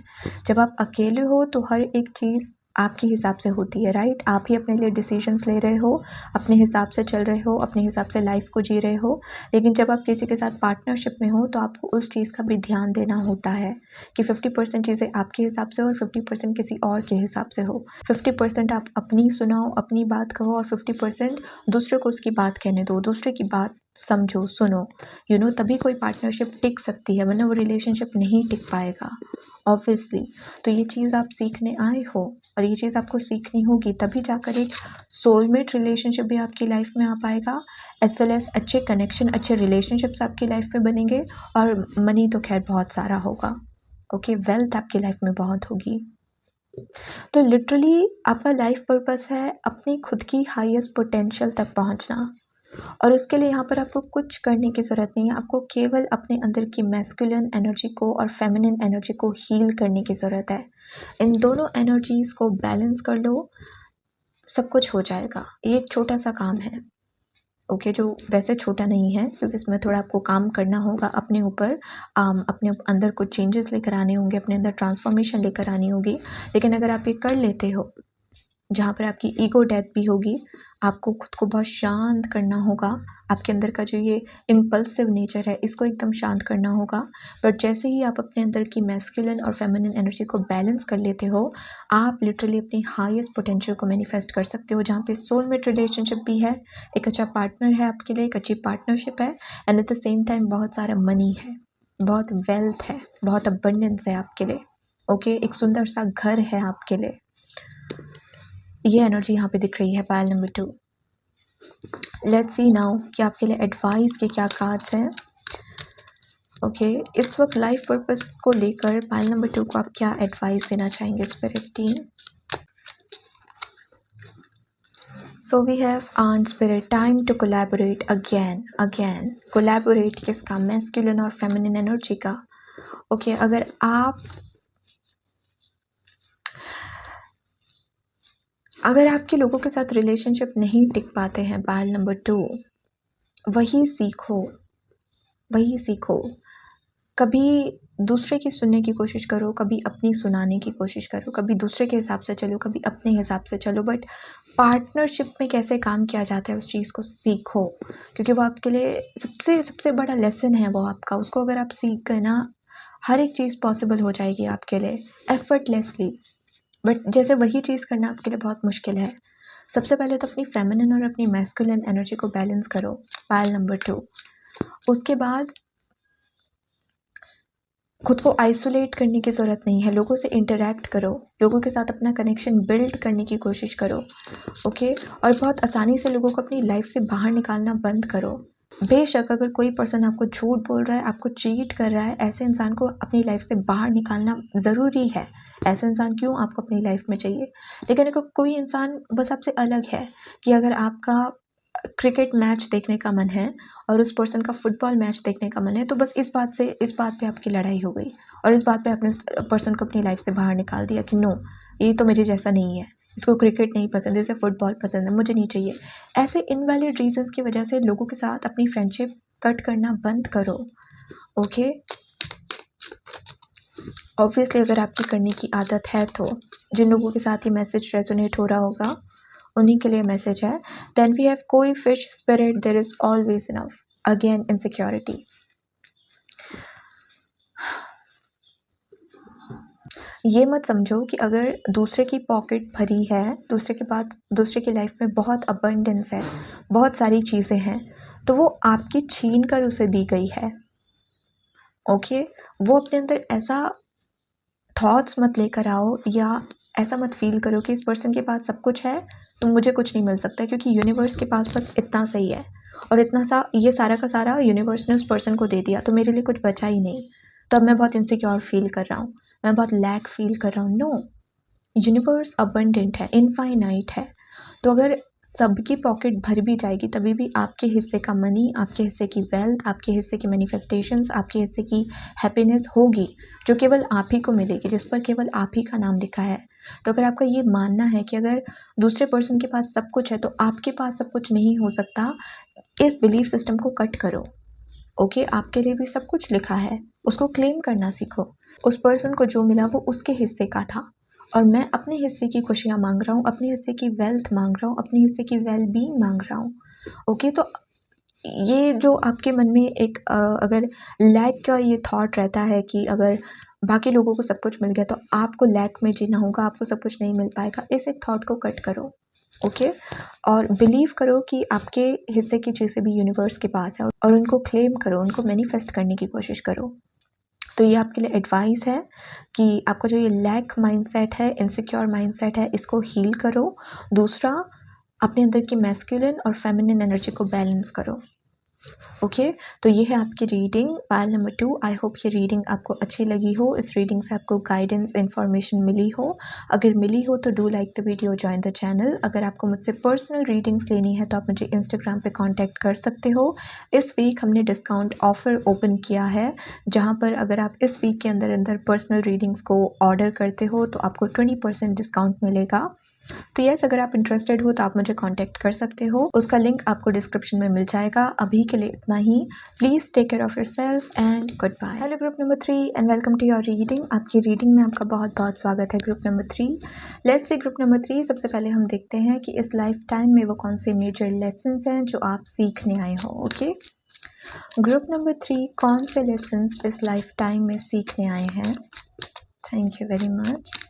जब आप अकेले हो तो हर एक चीज़ आपके हिसाब से होती है, राइट। आप ही अपने लिए डिसीजंस ले रहे हो, अपने हिसाब से चल रहे हो, अपने हिसाब से लाइफ को जी रहे हो। लेकिन जब आप किसी के साथ पार्टनरशिप में हो तो आपको उस चीज़ का भी ध्यान देना होता है कि 50% चीज़ें आपके हिसाब से हो और 50% किसी और के हिसाब से हो। 50% आप अपनी सुनाओ, अपनी बात कहो, और 50% दूसरे को उसकी बात कहने दो, दूसरे की बात समझो, सुनो, तभी कोई पार्टनरशिप टिक सकती है, वरना वो रिलेशनशिप नहीं टिक पाएगा, ऑब्वियसली। तो ये चीज़ आप सीखने आए हो, और ये चीज़ आपको सीखनी होगी, तभी जाकर एक सोलमेट रिलेशनशिप भी आपकी लाइफ में आ पाएगा, एज वेल एज अच्छे कनेक्शन, अच्छे रिलेशनशिप्स आपकी लाइफ में बनेंगे, और मनी तो खैर बहुत सारा होगा। ओके, वेल्थ आपकी लाइफ में बहुत होगी। तो लिटरली आपका लाइफ पर्पस है अपनी खुद की हाईएस्ट पोटेंशियल तक पहुंचना। और उसके लिए यहाँ पर आपको कुछ करने की ज़रूरत नहीं है, आपको केवल अपने अंदर की मैस्कुलिन एनर्जी को और फेमिनिन एनर्जी को हील करने की ज़रूरत है। इन दोनों एनर्जीज़ को बैलेंस कर लो, सब कुछ हो जाएगा। ये एक छोटा सा काम है, ओके, जो वैसे छोटा नहीं है क्योंकि इसमें थोड़ा आपको काम करना होगा अपने ऊपर, अपने अंदर कुछ चेंजेस लेकर आने होंगे, अपने अंदर ट्रांसफॉर्मेशन लेकर आनी होगी। लेकिन अगर आप ये कर लेते हो, जहाँ पर आपकी ईगो डेथ भी होगी, आपको खुद को बहुत शांत करना होगा, आपके अंदर का जो ये इम्पल्सिव नेचर है इसको एकदम शांत करना होगा। बट जैसे ही आप अपने अंदर की मैस्कुलिन और फेमिनिन एनर्जी को बैलेंस कर लेते हो, आप लिटरली अपनी हाईएस्ट पोटेंशियल को मैनिफेस्ट कर सकते हो, जहाँ पे सोलमेट रिलेशनशिप भी है, एक अच्छा पार्टनर है आपके लिए, एक अच्छी पार्टनरशिप है, and at the same time बहुत सारा मनी है, बहुत वेल्थ है, बहुत अबंडेंस है आपके लिए, ओके, एक सुंदर सा घर है आपके लिए। ये एनर्जी यहाँ पे दिख रही है pile number 2। Let's C now कि आपके लिए एडवाइस के क्या कार्ड्स हैं। ओके, इस वक्त लाइफ पर्पस को लेकर पायल नंबर 2 को आप क्या एडवाइस देना चाहेंगे spirit team? So we have on spirit time to collaborate again collaborate किसका? मैस्कुलिन और फेमिनिन एनर्जी का। ओके, अगर आपके लोगों के साथ रिलेशनशिप नहीं टिक पाते हैं, पायल नंबर 2, वही सीखो। कभी दूसरे की सुनने की कोशिश करो, कभी अपनी सुनाने की कोशिश करो, कभी दूसरे के हिसाब से चलो, कभी अपने हिसाब से चलो, बट पार्टनरशिप में कैसे काम किया जाता है उस चीज़ को सीखो, क्योंकि वो आपके लिए सबसे बड़ा लेसन है वो आपका। उसको अगर आप सीख गए ना, हर एक चीज़ पॉसिबल हो जाएगी आपके लिए एफर्टलेसली। बट जैसे वही चीज़ करना आपके लिए बहुत मुश्किल है। सबसे पहले तो अपनी फेमिनिन और अपनी मैस्कुलिन एनर्जी को बैलेंस करो, पायल नंबर 2। उसके बाद खुद को आइसोलेट करने की ज़रूरत नहीं है, लोगों से इंटरेक्ट करो, लोगों के साथ अपना कनेक्शन बिल्ड करने की कोशिश करो, ओके। और बहुत आसानी से लोगों को अपनी लाइफ से बाहर निकालना बंद करो। बेशक अगर कोई पर्सन आपको झूठ बोल रहा है, आपको चीट कर रहा है, ऐसे इंसान को अपनी लाइफ से बाहर निकालना ज़रूरी है। ऐसा इंसान क्यों आपको अपनी लाइफ में चाहिए? लेकिन अगर कोई इंसान बस आपसे अलग है, कि अगर आपका क्रिकेट मैच देखने का मन है और उस पर्सन का फुटबॉल मैच देखने का मन है, तो बस इस बात पे आपकी लड़ाई हो गई और इस बात पे आपने पर्सन को अपनी लाइफ से बाहर निकाल दिया कि नो, ये तो मेरे जैसा नहीं है, इसको क्रिकेट नहीं पसंद, इसे फुटबॉल पसंद है, मुझे नहीं चाहिए। ऐसे इनवैलिड रीजंस की वजह से लोगों के साथ अपनी फ्रेंडशिप कट करना बंद करो, ओके। ऑब्वियसली अगर आपकी करने की आदत है, तो जिन लोगों के साथ ये मैसेज रेजोनेट हो रहा होगा उन्हीं के लिए मैसेज है। Then we have koi fish spirit, there is always enough, again insecurity. ये मत समझो कि अगर दूसरे की पॉकेट भरी है, दूसरे की लाइफ में बहुत अबंडेंस है, बहुत सारी चीज़ें हैं, तो वो आपकी छीन कर उसे दी गई है, ओके। वो अपने अंदर ऐसा थॉट्स मत लेकर आओ, या ऐसा मत फील करो कि इस पर्सन के पास सब कुछ है तो मुझे कुछ नहीं मिल सकता, क्योंकि यूनिवर्स के पास बस इतना सही है और इतना सा ये सारा का सारा यूनिवर्स ने उस पर्सन को दे दिया, तो मेरे लिए कुछ बचा ही नहीं। तो अब मैं बहुत इनसिक्योर फील कर रहा हूँ, मैं बहुत लैक फील कर रहा हूँ। नो, यूनिवर्स अबंडेंट है, इनफाइनाइट है। तो अगर सबकी पॉकेट भर भी जाएगी, तभी भी आपके हिस्से का मनी, आपके हिस्से की वेल्थ, आपके हिस्से की मैनिफेस्टेशंस, आपके हिस्से की हैप्पीनेस होगी, जो केवल आप ही को मिलेगी, जिस पर केवल आप ही का नाम लिखा है। तो अगर आपका ये मानना है कि अगर दूसरे पर्सन के पास सब कुछ है तो आपके पास सब कुछ नहीं हो सकता, इस बिलीफ सिस्टम को कट करो, ओके। आपके लिए भी सब कुछ लिखा है, उसको क्लेम करना सीखो। उस पर्सन को जो मिला वो उसके हिस्से का था, और मैं अपने हिस्से की खुशियाँ मांग रहा हूँ, अपने हिस्से की वेल्थ मांग रहा हूँ, अपने हिस्से की वेल बीइंग मांग रहा हूँ, ओके। तो ये जो आपके मन में एक अगर लैक का ये थॉट रहता है कि अगर बाकी लोगों को सब कुछ मिल गया तो आपको लैक में जीना होगा, आपको सब कुछ नहीं मिल पाएगा, इस एक थॉट को कट करो, ओके। और बिलीव करो कि आपके हिस्से की चीज़ें भी यूनिवर्स के पास है, और उनको क्लेम करो, उनको मैनिफेस्ट करने की कोशिश करो। तो ये आपके लिए एडवाइस है कि आपका जो ये लैक माइंडसेट है, इनसिक्योर माइंडसेट है, इसको हील करो। दूसरा, अपने अंदर की मैस्कुलिन और फेमिनिन एनर्जी को बैलेंस करो। ओके तो ये है आपकी reading pile number 2। I hope ये रीडिंग आपको अच्छी लगी हो, इस रीडिंग से आपको गाइडेंस इन्फॉर्मेशन मिली हो। अगर मिली हो तो do like the video, join the channel. अगर आपको मुझसे पर्सनल रीडिंग्स लेनी है तो आप मुझे इंस्टाग्राम पे कांटेक्ट कर सकते हो। इस वीक हमने डिस्काउंट ऑफ़र ओपन किया है, जहाँ पर अगर आप इस वीक के अंदर अंदर पर्सनल रीडिंग्स को ऑर्डर करते हो तो आपको 20% डिस्काउंट मिलेगा। तो यस, अगर आप इंटरेस्टेड हो तो आप मुझे कांटेक्ट कर सकते हो, उसका लिंक आपको डिस्क्रिप्शन में मिल जाएगा। अभी के लिए इतना ही। Please take care of yourself and good bye. Hello group number 3 and welcome to your reading. आपकी रीडिंग में आपका बहुत बहुत स्वागत है group number 3। Let's see group number 3, सबसे पहले हम देखते हैं कि इस लाइफ टाइम में वो कौन से मेजर लेसन्स हैं जो आप सीखने आए हो। ओके ग्रुप नंबर 3, कौन से लेसन्स इस लाइफ टाइम में सीखने आए हैं? Thank you very much,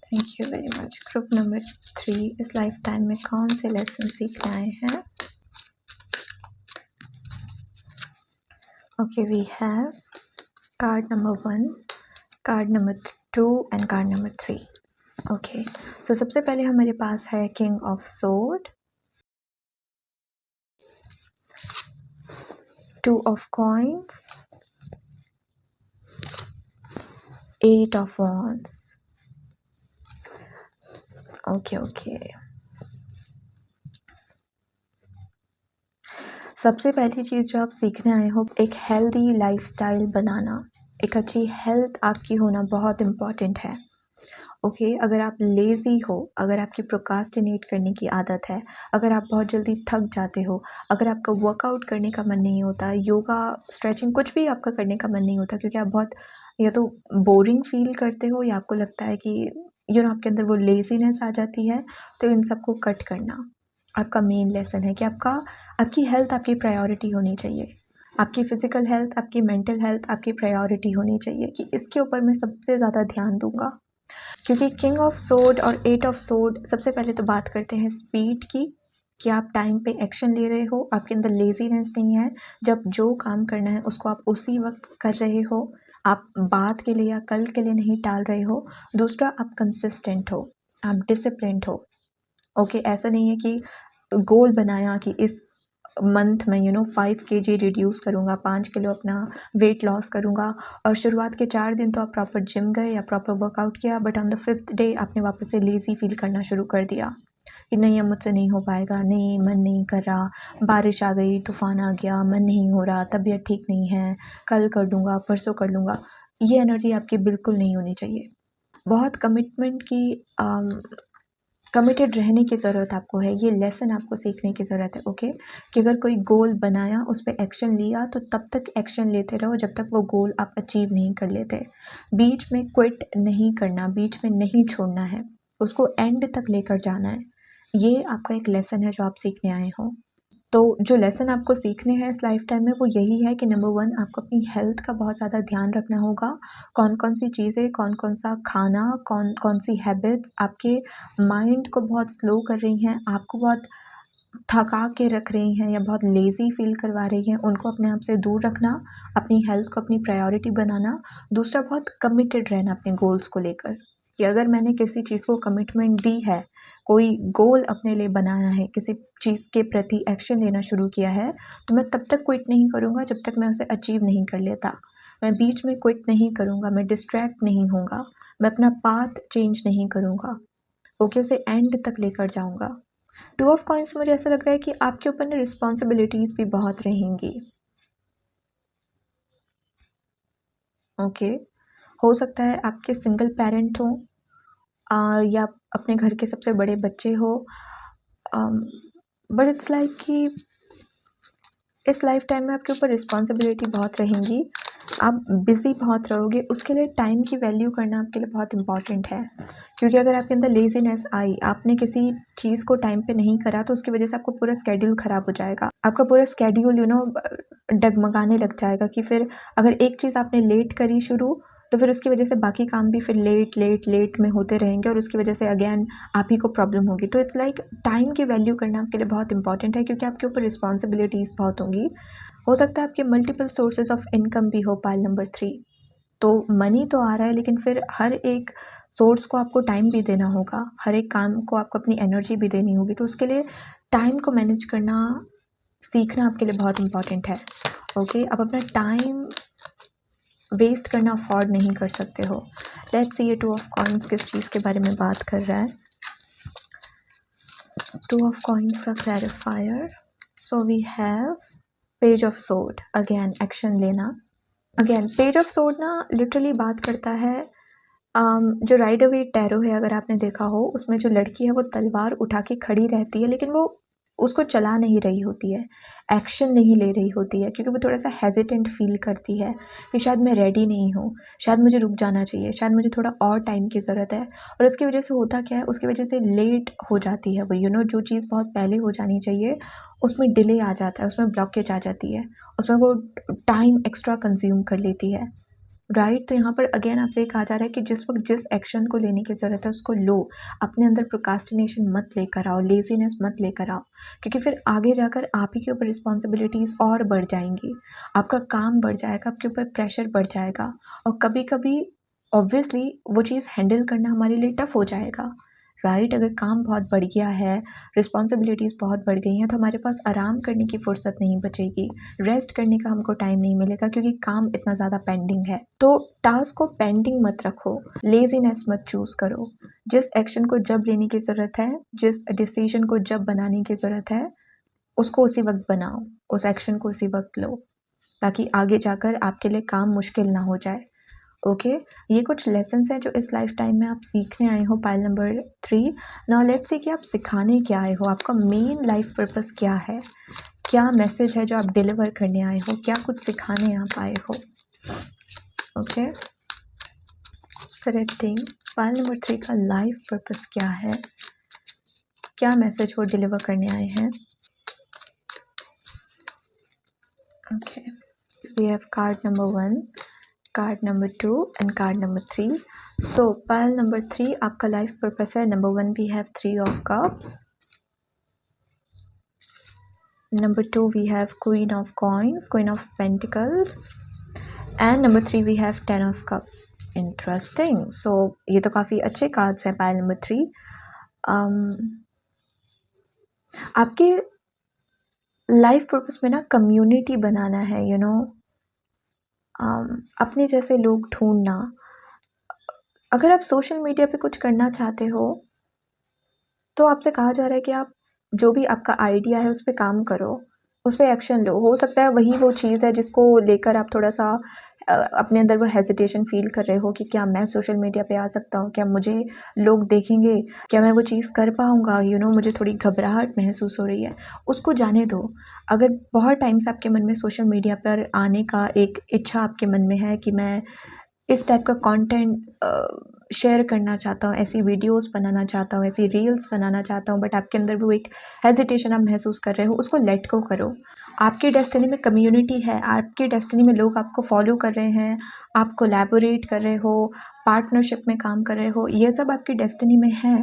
thank you very much. Group number 3 इस लाइफ टाइम में कौन से लेसन सीखने आए हैं? Okay we have card number 1, card number 2 and card number 3। Okay तो सबसे पहले हमारे पास है king of sword, 2 of coins, 8 of wands. Okay सबसे पहली चीज़ जो आप सीखने आए हो, एक हेल्दी लाइफस्टाइल बनाना, एक अच्छी हेल्थ आपकी होना बहुत इम्पॉर्टेंट है। ओके अगर आप लेज़ी हो, अगर आपकी प्रोक्रास्टिनेट करने की आदत है, अगर आप बहुत जल्दी थक जाते हो, अगर आपका वर्कआउट करने का मन नहीं होता, योगा स्ट्रेचिंग कुछ भी आपका करने का मन नहीं होता क्योंकि आप बहुत या तो बोरिंग फील करते हो या आपको लगता है कि आपके अंदर वो लेज़ीनेस आ जाती है, तो इन सबको कट करना आपका मेन लेसन है कि आपकी हेल्थ आपकी प्रायोरिटी होनी चाहिए। आपकी फ़िज़िकल हेल्थ, आपकी मेंटल हेल्थ आपकी प्रायोरिटी होनी चाहिए कि इसके ऊपर मैं सबसे ज़्यादा ध्यान दूँगा। क्योंकि किंग ऑफ सोर्ड और 8 ऑफ सोर्ड, सबसे पहले तो बात करते हैं स्पीड की, कि आप टाइम पे एक्शन ले रहे हो, आपके अंदर लेज़ीनेस नहीं है, जब जो काम करना है उसको आप उसी वक्त कर रहे हो, आप बात के लिए या कल के लिए नहीं टाल रहे हो। दूसरा, आप कंसिस्टेंट हो, आप डिसिप्लिन्ड हो। ओके ऐसा नहीं है कि गोल बनाया कि इस मंथ में 5 kg रिड्यूस करूँगा, 5 किलो अपना वेट लॉस करूँगा, और शुरुआत के 4 दिन तो आप प्रॉपर जिम गए या प्रॉपर वर्कआउट किया, but on the 5th day आपने वापस से लेज़ी फील करना शुरू कर दिया कि नहीं अब मुझसे नहीं हो पाएगा, नहीं मन नहीं कर रहा, बारिश आ गई, तूफान आ गया, मन नहीं हो रहा, तबीयत ठीक नहीं है, कल कर दूँगा, परसों कर लूँगा। ये एनर्जी आपकी बिल्कुल नहीं होनी चाहिए। बहुत कमिटमेंट की कमिटेड रहने की ज़रूरत आपको है, ये लेसन आपको सीखने की ज़रूरत है। ओके कि अगर कोई गोल बनाया, उस पर एक्शन लिया, तो तब तक एक्शन लेते रहो जब तक वो गोल आप अचीव नहीं कर लेते। बीच में क्विट नहीं करना, बीच में नहीं छोड़ना है, उसको एंड तक लेकर जाना है। ये आपका एक लेसन है जो आप सीखने आए हो। तो जो लेसन आपको सीखने हैं इस लाइफ टाइम में वो यही है कि नंबर 1, आपको अपनी हेल्थ का बहुत ज़्यादा ध्यान रखना होगा। कौन कौन सी चीज़ें, कौन कौन सा खाना, कौन कौन सी हैबिट्स आपके माइंड को बहुत स्लो कर रही हैं, आपको बहुत थका के रख रही हैं या बहुत लेज़ी फील करवा रही हैं, उनको अपने आप से दूर रखना, अपनी हेल्थ को अपनी प्रायोरिटी बनाना। दूसरा, बहुत कमिटेड रहना अपने गोल्स को लेकर, कि अगर मैंने किसी चीज़ को कमिटमेंट दी है, कोई गोल अपने लिए बनाया है, किसी चीज़ के प्रति एक्शन लेना शुरू किया है, तो मैं तब तक क्विट नहीं करूँगा जब तक मैं उसे अचीव नहीं कर लेता। मैं बीच में क्विट नहीं करूँगा, मैं डिस्ट्रैक्ट नहीं होऊंगा, मैं अपना पाथ चेंज नहीं करूँगा। ओके उसे एंड तक लेकर जाऊँगा। 2 ऑफ कॉइन्स, मुझे ऐसा लग रहा है कि आपके ऊपर ना रिस्पॉन्सिबिलिटीज़ भी बहुत रहेंगी। ओके हो सकता है आपके सिंगल पेरेंट हो, या अपने घर के सबसे बड़े बच्चे हो, बट इट्स लाइक कि इस लाइफ टाइम में आपके ऊपर रिस्पॉन्सिबिलिटी बहुत रहेंगी, आप बिज़ी बहुत रहोगे, उसके लिए टाइम की वैल्यू करना आपके लिए बहुत इम्पॉर्टेंट है। क्योंकि अगर आपके अंदर लेज़ीनेस आई, आपने किसी चीज़ को टाइम पे नहीं करा, तो उसकी वजह से आपको पूरा स्केड्यूल ख़राब हो जाएगा, आपका पूरा स्केड्यूल डगमगाने लग जाएगा कि फिर अगर एक चीज़ आपने लेट करी शुरू, तो फिर उसकी वजह से बाकी काम भी फिर लेट में होते रहेंगे और उसकी वजह से अगेन आप ही को प्रॉब्लम होगी। तो इट्स लाइक टाइम की वैल्यू करना आपके लिए बहुत इंपॉर्टेंट है, क्योंकि आपके ऊपर रिस्पॉन्सिबिलिटीज़ बहुत होंगी। हो सकता है आपके मल्टीपल सोर्सेज ऑफ इनकम भी हो पाइल नंबर 3, तो मनी तो आ रहा है, लेकिन फिर हर एक सोर्स को आपको टाइम भी देना होगा, हर एक काम को आपको अपनी एनर्जी भी देनी होगी, तो उसके लिए टाइम को मैनेज करना सीखना आपके लिए बहुत इम्पॉर्टेंट है। ओके, आप अपना टाइम वेस्ट करना अफोर्ड नहीं कर सकते हो। लेट्स सी ये 2 ऑफ कॉइंस किस चीज़ के बारे में बात कर रहा है। 2 ऑफ कॉइंस का clarifier. So we have page of sword, again action लेना। अगेन पेज ऑफ सोर्ड ना लिटरली बात करता है जो राइडर वेट टैरो है, अगर आपने देखा हो, उसमें जो लड़की है वो तलवार उठा के खड़ी रहती है, लेकिन वो उसको चला नहीं रही होती है, एक्शन नहीं ले रही होती है, क्योंकि वो थोड़ा सा हेजिटेंट फील करती है कि शायद मैं रेडी नहीं हूँ, शायद मुझे रुक जाना चाहिए, शायद मुझे थोड़ा और टाइम की ज़रूरत है। और उसकी वजह से होता क्या है, उसकी वजह से लेट हो जाती है वो, जो चीज़ बहुत पहले हो जानी चाहिए उसमें डिले आ जाता है, उसमें ब्लॉकेज आ जाती है, उसमें वो टाइम एक्स्ट्रा कंज्यूम कर लेती है, राइट। तो यहाँ पर अगेन आपसे कहा जा रहा है कि जिस वक्त जिस एक्शन को लेने की ज़रूरत है उसको लो। अपने अंदर प्रोकास्टिनेशन मत लेकर आओ, लेजीनेस मत लेकर आओ, क्योंकि फिर आगे जाकर आप ही के ऊपर रिस्पॉन्सिबिलिटीज़ और बढ़ जाएंगी, आपका काम बढ़ जाएगा, आपके ऊपर प्रेशर बढ़ जाएगा, और कभी कभी ऑब्वियसली वो चीज़ हैंडल करना हमारे लिए टफ हो जाएगा, राइट। अगर काम बहुत बढ़ गया है, रिस्पॉन्सिबिलिटीज़ बहुत बढ़ गई हैं, तो हमारे पास आराम करने की फुर्सत नहीं बचेगी, रेस्ट करने का हमको टाइम नहीं मिलेगा, क्योंकि काम इतना ज़्यादा पेंडिंग है। तो टास्क को पेंडिंग मत रखो, लेजीनेस मत चूज़ करो। जिस एक्शन को जब लेने की ज़रूरत है, जिस डिसीजन को जब बनाने की ज़रूरत है, उसको उसी वक्त बनाओ, उस एक्शन को उसी वक्त लो, ताकि आगे जाकर आपके लिए काम मुश्किल ना हो जाए। ओके, ये कुछ लेसन्स हैं जो इस लाइफ टाइम में आप सीखने आए हो। Pile number 3। Now let's see कि आप सिखाने क्या आए हो, आपका मेन लाइफ पर्पस क्या है, क्या मैसेज है जो आप डिलीवर करने आए हो, क्या कुछ सिखाने आप आए हो। Okay, spirit team, pile number 3 का लाइफ पर्पस क्या है, क्या मैसेज वो डिलीवर करने आए हैं। Okay, we have card number 1, card number 2 and card number 3। So pile number 3 आपका लाइफ पर्पस है। Number 1 we have 3 of cups, number 2 we have queen of coins, queen of pentacles, and number 3 we have 10 of cups. Interesting. So ये तो काफ़ी अच्छे कार्ड्स हैं पाइल नंबर 3। आपके लाइफ पर्पस में ना कम्युनिटी बनाना है, अपने जैसे लोग ढूंढना। अगर आप सोशल मीडिया पे कुछ करना चाहते हो तो आपसे कहा जा रहा है कि आप जो भी आपका आइडिया है उस पर काम करो, उस पर एक्शन लो। हो सकता है वही वो चीज़ है जिसको लेकर आप थोड़ा सा अपने अंदर वो हेजिटेशन फील कर रहे हो कि क्या मैं सोशल मीडिया पे आ सकता हूँ, क्या मुझे लोग देखेंगे, क्या मैं वो चीज़ कर पाऊँगा, मुझे थोड़ी घबराहट महसूस हो रही है। उसको जाने दो। अगर बहुत टाइम से आपके मन में सोशल मीडिया पर आने का एक इच्छा आपके मन में है कि मैं इस टाइप का कंटेंट शेयर करना चाहता हूँ, ऐसी वीडियोस बनाना चाहता हूँ, ऐसी रील्स बनाना चाहता हूँ, बट आपके अंदर वो एक हेजिटेशन आप महसूस कर रहे हो, उसको लेट गो करो। आपकी डेस्टिनी में कम्युनिटी है, आपकी डेस्टिनी में लोग आपको फॉलो कर रहे हैं, आप कोलैबोरेट कर रहे हो, पार्टनरशिप में काम कर रहे हो, ये सब आपकी डेस्टिनी में है।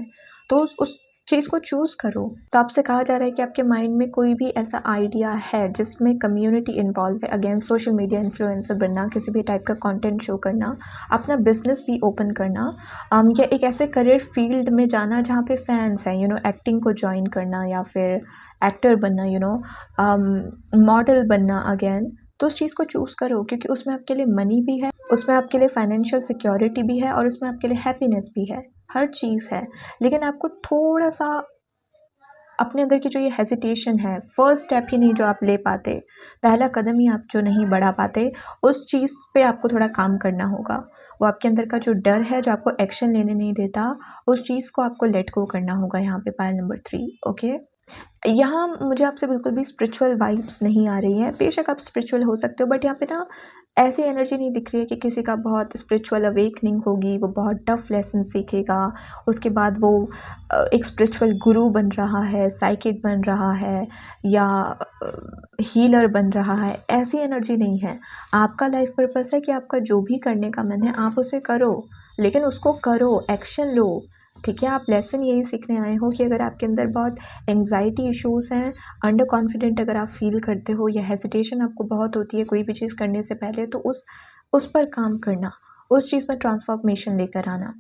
तो उस चीज़ को चूज़ करो। तो आपसे कहा जा रहा है कि आपके माइंड में कोई भी ऐसा आइडिया है जिसमें कम्युनिटी इन्वॉल्व है, अगेन सोशल मीडिया इन्फ्लुएंसर बनना, किसी भी टाइप का कंटेंट शो करना, अपना बिजनेस भी ओपन करना, या एक ऐसे करियर फील्ड में जाना जहाँ पे फैंस हैं, एक्टिंग को ज्वाइन करना, या फिर एक्टर बनना, मॉडल बनना अगेन। तो उस चीज़ को चूज़ करो, क्योंकि उसमें आपके लिए मनी भी है, उसमें आपके लिए फाइनेंशियल सिक्योरिटी भी है, और उसमें आपके लिए हैप्पीनेस भी है, हर चीज़ है। लेकिन आपको थोड़ा सा अपने अंदर की जो ये हेजिटेशन है, फर्स्ट स्टेप ही नहीं जो आप ले पाते, पहला कदम ही आप जो नहीं बढ़ा पाते, उस चीज़ पे आपको थोड़ा काम करना होगा। वो आपके अंदर का जो डर है जो आपको एक्शन लेने नहीं देता, उस चीज़ को आपको लेट गो करना होगा यहाँ पे पाइल नंबर 3। ओके, यहाँ मुझे आपसे बिल्कुल भी स्पिरिचुअल वाइब्स नहीं आ रही हैं। बेशक आप स्पिरिचुअल हो सकते हो, बट यहाँ पे ना ऐसी एनर्जी नहीं दिख रही है कि किसी का बहुत स्पिरिचुअल अवेकनिंग होगी, वो बहुत टफ लेसन सीखेगा, उसके बाद वो एक स्पिरिचुअल गुरु बन रहा है, साइकिक बन रहा है, या हीलर बन रहा है। ऐसी एनर्जी नहीं है। आपका लाइफ पर्पस है कि आपका जो भी करने का मन है आप उसे करो, लेकिन उसको करो, एक्शन लो। ठीक है, आप लेसन यही सीखने आए हो कि अगर आपके अंदर बहुत एंग्जाइटी इश्यूज़ हैं, अंडर कॉन्फिडेंट अगर आप फील करते हो, या हेजिटेशन आपको बहुत होती है कोई भी चीज़ करने से पहले, तो उस पर काम करना, उस चीज़ में ट्रांसफॉर्मेशन लेकर आना,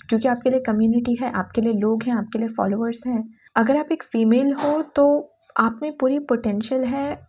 क्योंकि आपके लिए कम्युनिटी है, आपके लिए लोग हैं, आपके लिए फॉलोअर्स हैं। अगर आप एक फ़ीमेल हो तो आप में पूरी पोटेंशियल है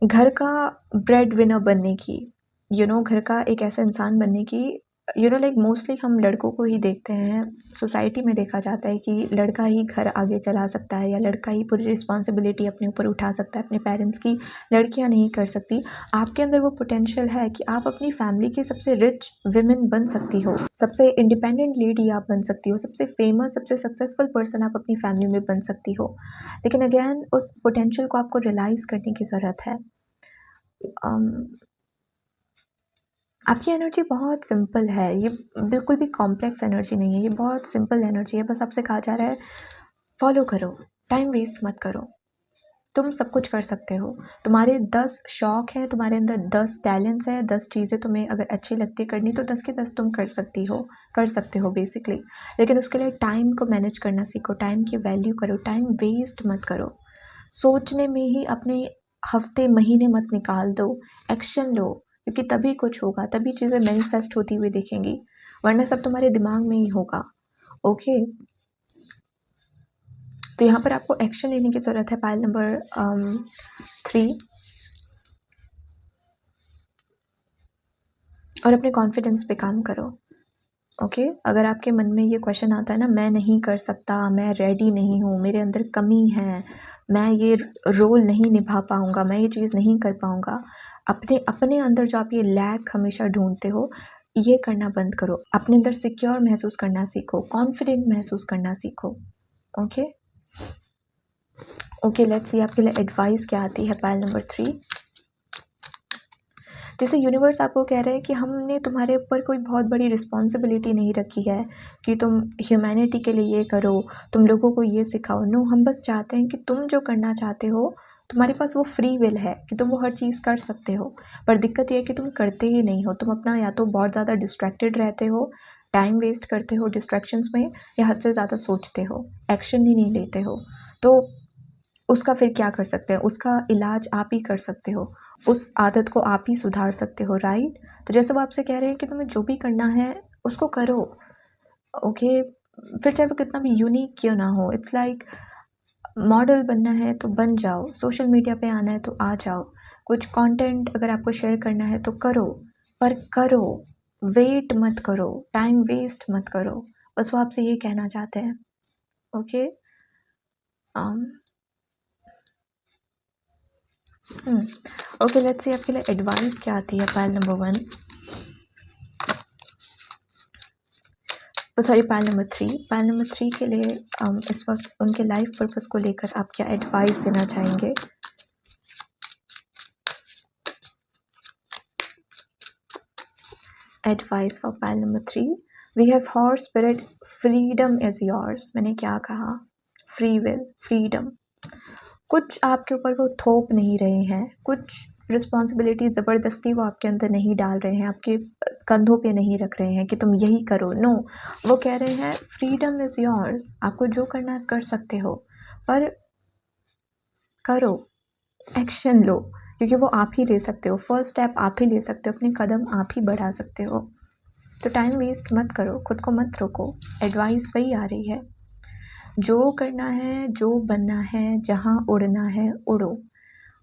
घर का ब्रेड विनर बनने की, घर का एक ऐसा इंसान बनने की। लाइक मोस्टली हम लड़कों को ही देखते हैं, सोसाइटी में देखा जाता है कि लड़का ही घर आगे चला सकता है या लड़का ही पूरी रिस्पॉन्सिबिलिटी अपने ऊपर उठा सकता है अपने पेरेंट्स की, लड़कियां नहीं कर सकती। आपके अंदर वो पोटेंशियल है कि आप अपनी फैमिली की सबसे रिच विमेन बन सकती हो, सबसे इंडिपेंडेंट लेडी आप बन सकती हो, सबसे फेमस सबसे सक्सेसफुल पर्सन आप अपनी फैमिली में बन सकती हो। लेकिन अगेन उस पोटेंशियल को आपको रियलाइज़ करने की ज़रूरत है। आपकी एनर्जी बहुत सिंपल है, ये बिल्कुल भी कॉम्प्लेक्स एनर्जी नहीं है, ये बहुत सिंपल एनर्जी है। बस आपसे कहा जा रहा है फॉलो करो, टाइम वेस्ट मत करो, तुम सब कुछ कर सकते हो। तुम्हारे 10 शौक हैं, तुम्हारे अंदर 10 टैलेंट्स हैं, 10 चीज़ें तुम्हें अगर अच्छी लगती है करनी तो 10 के 10 तुम कर सकते हो बेसिकली। लेकिन उसके लिए टाइम को मैनेज करना सीखो, टाइम की वैल्यू करो, टाइम वेस्ट मत करो। सोचने में ही अपने हफ्ते महीने मत निकाल दो, एक्शन लो, क्योंकि तभी कुछ होगा, तभी चीज़ें मैनिफेस्ट होती हुई दिखेंगी, वरना सब तुम्हारे दिमाग में ही होगा। ओके, तो यहाँ पर आपको एक्शन लेने की ज़रूरत है। पाइल नंबर 3, और अपने कॉन्फिडेंस पे काम करो। ओके, अगर आपके मन में ये क्वेश्चन आता है ना, मैं नहीं कर सकता, मैं रेडी नहीं हूँ, मेरे अंदर कमी है, मैं ये रोल नहीं निभा पाऊँगा, मैं ये चीज़ नहीं कर पाऊँगा, अपने अंदर जो आप ये लैक हमेशा ढूंढते हो, ये करना बंद करो। अपने अंदर सिक्योर महसूस करना सीखो, कॉन्फिडेंट महसूस करना सीखो। ओके, लेट्स सी आपके लिए एडवाइस क्या आती है। पाइल नंबर 3, जैसे यूनिवर्स आपको कह रहे हैं कि हमने तुम्हारे ऊपर कोई बहुत बड़ी रिस्पॉन्सिबिलिटी नहीं रखी है कि तुम ह्यूमैनिटी के लिए ये करो, तुम लोगों को ये सिखाओ। नो, हम बस चाहते हैं कि तुम जो करना चाहते हो, तुम्हारे पास वो फ्री विल है कि तुम वो हर चीज़ कर सकते हो। पर दिक्कत ये है कि तुम करते ही नहीं हो। तुम अपना या तो बहुत ज़्यादा डिस्ट्रैक्टेड रहते हो, टाइम वेस्ट करते हो डिस्ट्रैक्शंस में, या हद से ज़्यादा सोचते हो, एक्शन ही नहीं लेते हो। तो उसका फिर क्या कर सकते हैं, उसका इलाज आप ही कर सकते हो, उस आदत को आप ही सुधार सकते हो, राइट। तो जैसे वो आपसे कह रहे हैं कि तुम्हें जो भी करना है उसको करो। ओके, फिर चाहे वो कितना भी यूनिक क्यों ना हो। इट्स लाइक मॉडल बनना है तो बन जाओ, सोशल मीडिया पे आना है तो आ जाओ, कुछ कंटेंट अगर आपको शेयर करना है तो करो, पर करो, वेट मत करो, टाइम वेस्ट मत करो। बस वो आपसे ये कहना चाहते हैं। ओके, ओके, लेट्स सी आपके लिए एडवाइस क्या आती है। Pile number 1, sorry, pile number 3। Pile number 3 के लिए इस वक्त उनके लाइफ पर्पस को लेकर आप क्या एडवाइस देना चाहेंगे। Advice for pile number 3, we have horse spirit, freedom is yours. मैंने क्या कहा, फ्री विल, फ्रीडम। कुछ आपके ऊपर वो थोप नहीं रहे हैं, कुछ रिस्पॉन्सिबिलिटी ज़बरदस्ती वो आपके अंदर नहीं डाल रहे हैं, आपके कंधों पे नहीं रख रहे हैं कि तुम यही करो। नो, वो कह रहे हैं फ्रीडम इज़ योर्स, आपको जो करना कर सकते हो, पर करो, एक्शन लो, क्योंकि वो आप ही ले सकते हो, फर्स्ट स्टेप आप ही ले सकते हो, अपने कदम आप ही बढ़ा सकते हो। तो टाइम वेस्ट मत करो, खुद को मत रोको। एडवाइस वही आ रही है, जो करना है, जो बनना है, जहाँ उड़ना है उड़ो।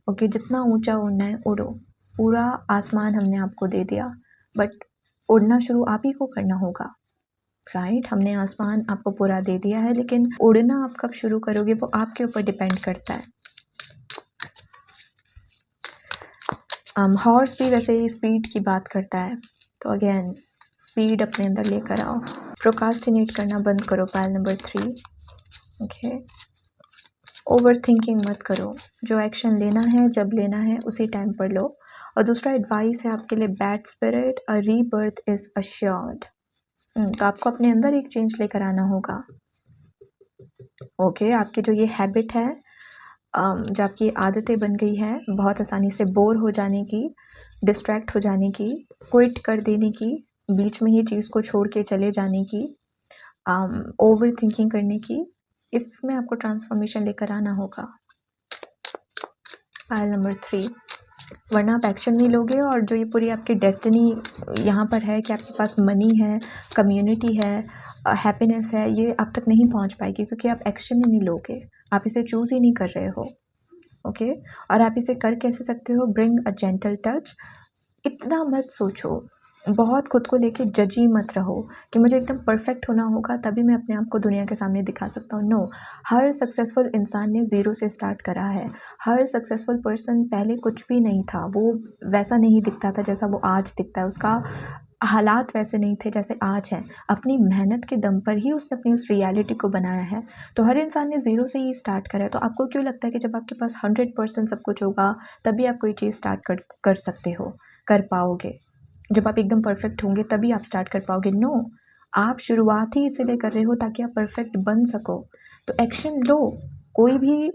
ओके, जितना ऊंचा उड़ना है उड़ो, पूरा आसमान हमने आपको दे दिया, बट उड़ना शुरू आप ही को करना होगा, राइट। हमने आसमान आपको पूरा दे दिया है, लेकिन उड़ना आप कब शुरू करोगे वो आपके ऊपर डिपेंड करता है। हॉर्स भी वैसे ही स्पीड की बात करता है, तो अगेन स्पीड अपने अंदर लेकर आओ, प्रोकास्टिनेट करना बंद करो। Pile number 3, okay, over thinking मत करो, जो एक्शन लेना है जब लेना है उसी टाइम पर लो। और दूसरा एडवाइस है आपके लिए, bad spirit, a rebirth is assured. तो आपको अपने अंदर एक चेंज लेकर आना होगा। ओके, आपकी जो ये हैबिट है, जो आपकी आदतें बन गई है बहुत आसानी से बोर हो जाने की, डिस्ट्रैक्ट हो जाने की, क्विट कर देने की, बीच में ही चीज़ को छोड़ के चले जाने की, ओवर थिंकिंग करने की, इसमें आपको ट्रांसफॉर्मेशन लेकर आना होगा। पाइल नंबर 3, वरना आप एक्शन नहीं लोगे, और जो ये पूरी आपकी डेस्टिनी यहाँ पर है कि आपके पास मनी है, कम्युनिटी है, हैप्पीनेस है ये आप तक नहीं पहुंच पाएगी, क्योंकि आप एक्शन ही नहीं लोगे, आप इसे चूज़ ही नहीं कर रहे हो। ओके, और आप इसे कर कैसे सकते हो? Bring a gentle touch. इतना मत सोचो, बहुत खुद को लेके जजी मत रहो कि मुझे एकदम परफेक्ट होना होगा तभी मैं अपने आप को दुनिया के सामने दिखा सकता हूँ। नो, हर सक्सेसफुल इंसान ने ज़ीरो से स्टार्ट करा है। हर सक्सेसफुल पर्सन पहले कुछ भी नहीं था, वो वैसा नहीं दिखता था जैसा वो आज दिखता है, उसका हालात वैसे नहीं थे जैसे आज हैं। अपनी मेहनत के दम पर ही उसने अपनी उस रियलिटी को बनाया है। तो हर इंसान ने ज़ीरो से ही स्टार्ट करा है। तो आपको क्यों लगता है कि जब आपके पास 100% सब कुछ होगा तभी आप कोई चीज़ स्टार्ट कर सकते हो, कर पाओगे? जब आप एकदम परफेक्ट होंगे तभी आप स्टार्ट कर पाओगे? नो, आप शुरुआत ही इसीलिए कर रहे हो ताकि आप परफेक्ट बन सको। तो एक्शन लो। कोई भी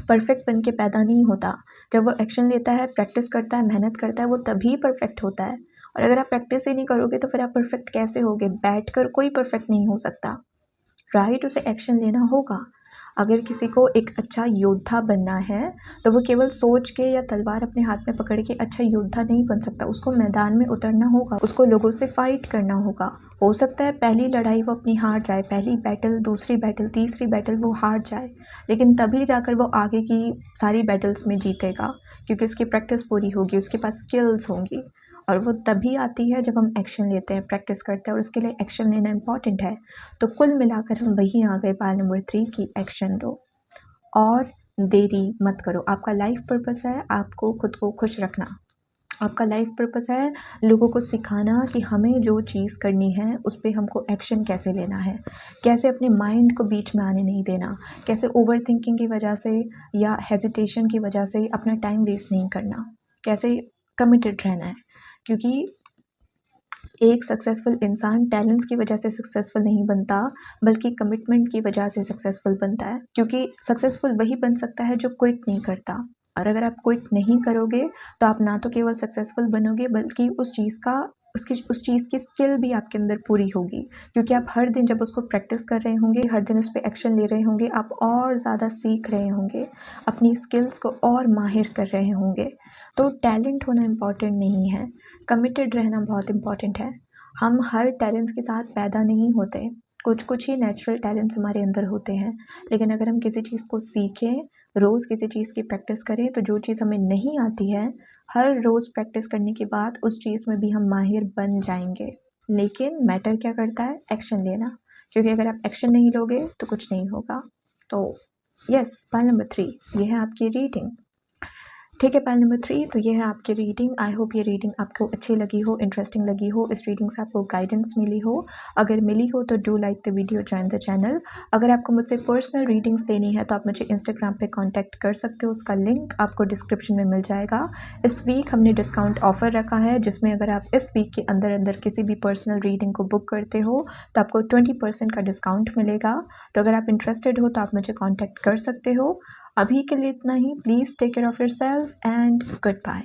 परफेक्ट बन के पैदा नहीं होता। जब वो एक्शन लेता है, प्रैक्टिस करता है, मेहनत करता है, वो तभी परफेक्ट होता है। और अगर आप प्रैक्टिस ही नहीं करोगे तो फिर आप परफेक्ट कैसे होगे? बैठकर कोई परफेक्ट नहीं हो सकता, राइट? उसे एक्शन लेना होगा। अगर किसी को एक अच्छा योद्धा बनना है तो वो केवल सोच के या तलवार अपने हाथ में पकड़ के अच्छा योद्धा नहीं बन सकता। उसको मैदान में उतरना होगा, उसको लोगों से फाइट करना होगा। हो सकता है पहली लड़ाई वो अपनी हार जाए, पहली बैटल, दूसरी बैटल, तीसरी बैटल वो हार जाए, लेकिन तभी जाकर वो आगे की सारी बैटल्स में जीतेगा, क्योंकि उसकी प्रैक्टिस पूरी होगी, उसके पास स्किल्स होंगी। और वो तभी आती है जब हम एक्शन लेते हैं, प्रैक्टिस करते हैं, और उसके लिए एक्शन लेना इम्पॉर्टेंट है। तो कुल मिलाकर हम वहीं आ गए पार्ट नंबर 3 की एक्शन लो और देरी मत करो। आपका लाइफ पर्पस है आपको खुद को खुश रखना, आपका लाइफ पर्पस है लोगों को सिखाना कि हमें जो चीज़ करनी है उस पर हमको एक्शन कैसे लेना है, कैसे अपने माइंड को बीच में आने नहीं देना, कैसे ओवर थिंकिंग की वजह से या हेजिटेशन की वजह से अपना टाइम वेस्ट नहीं करना, कैसे कमिटेड रहना है। क्योंकि एक सक्सेसफुल इंसान टैलेंट्स की वजह से सक्सेसफुल नहीं बनता, बल्कि कमिटमेंट की वजह से सक्सेसफुल बनता है। क्योंकि सक्सेसफुल वही बन सकता है जो क्विट नहीं करता। और अगर आप क्विट नहीं करोगे तो आप ना तो केवल सक्सेसफुल बनोगे, बल्कि उस चीज़ की स्किल भी आपके अंदर पूरी होगी। क्योंकि आप हर दिन जब उसको प्रैक्टिस कर रहे होंगे, हर दिन उस पर एक्शन ले रहे होंगे, आप और ज़्यादा सीख रहे होंगे, अपनी स्किल्स को और माहिर कर रहे होंगे। तो टैलेंट होना इम्पॉर्टेंट नहीं है, कमिटेड रहना बहुत इम्पॉर्टेंट है। हम हर टैलेंट्स के साथ पैदा नहीं होते, कुछ ही नेचुरल टैलेंट्स हमारे अंदर होते हैं। लेकिन अगर हम किसी चीज़ को सीखें, रोज़ किसी चीज़ की प्रैक्टिस करें, तो जो चीज़ हमें नहीं आती है, हर रोज़ प्रैक्टिस करने के बाद उस चीज़ में भी हम माहिर बन जाएंगे। लेकिन मैटर क्या करता है? एक्शन लेना। क्योंकि अगर आप एक्शन नहीं लोगे तो कुछ नहीं होगा। तो यस, पॉइंट नंबर 3 ये है आपकी रीडिंग। ठीक है, पॉइंट नंबर 3 तो ये है आपकी रीडिंग। आई होप ये रीडिंग आपको अच्छी लगी हो, इंटरेस्टिंग लगी हो, इस रीडिंग से आपको गाइडेंस मिली हो। अगर मिली हो तो do like the video, join the channel. अगर आपको मुझसे पर्सनल रीडिंग्स लेनी है तो आप मुझे इंस्टाग्राम पे कांटेक्ट कर सकते हो, उसका लिंक आपको डिस्क्रिप्शन में मिल जाएगा। इस वीक हमने डिस्काउंट ऑफर रखा है, जिसमें अगर आप इस वीक के अंदर अंदर किसी भी पर्सनल रीडिंग को बुक करते हो तो आपको 20% का डिस्काउंट मिलेगा। तो अगर आप इंटरेस्टेड हो तो आप मुझे कॉन्टैक्ट कर सकते हो। अभी के लिए इतना ही। Please take care of yourself and good bye.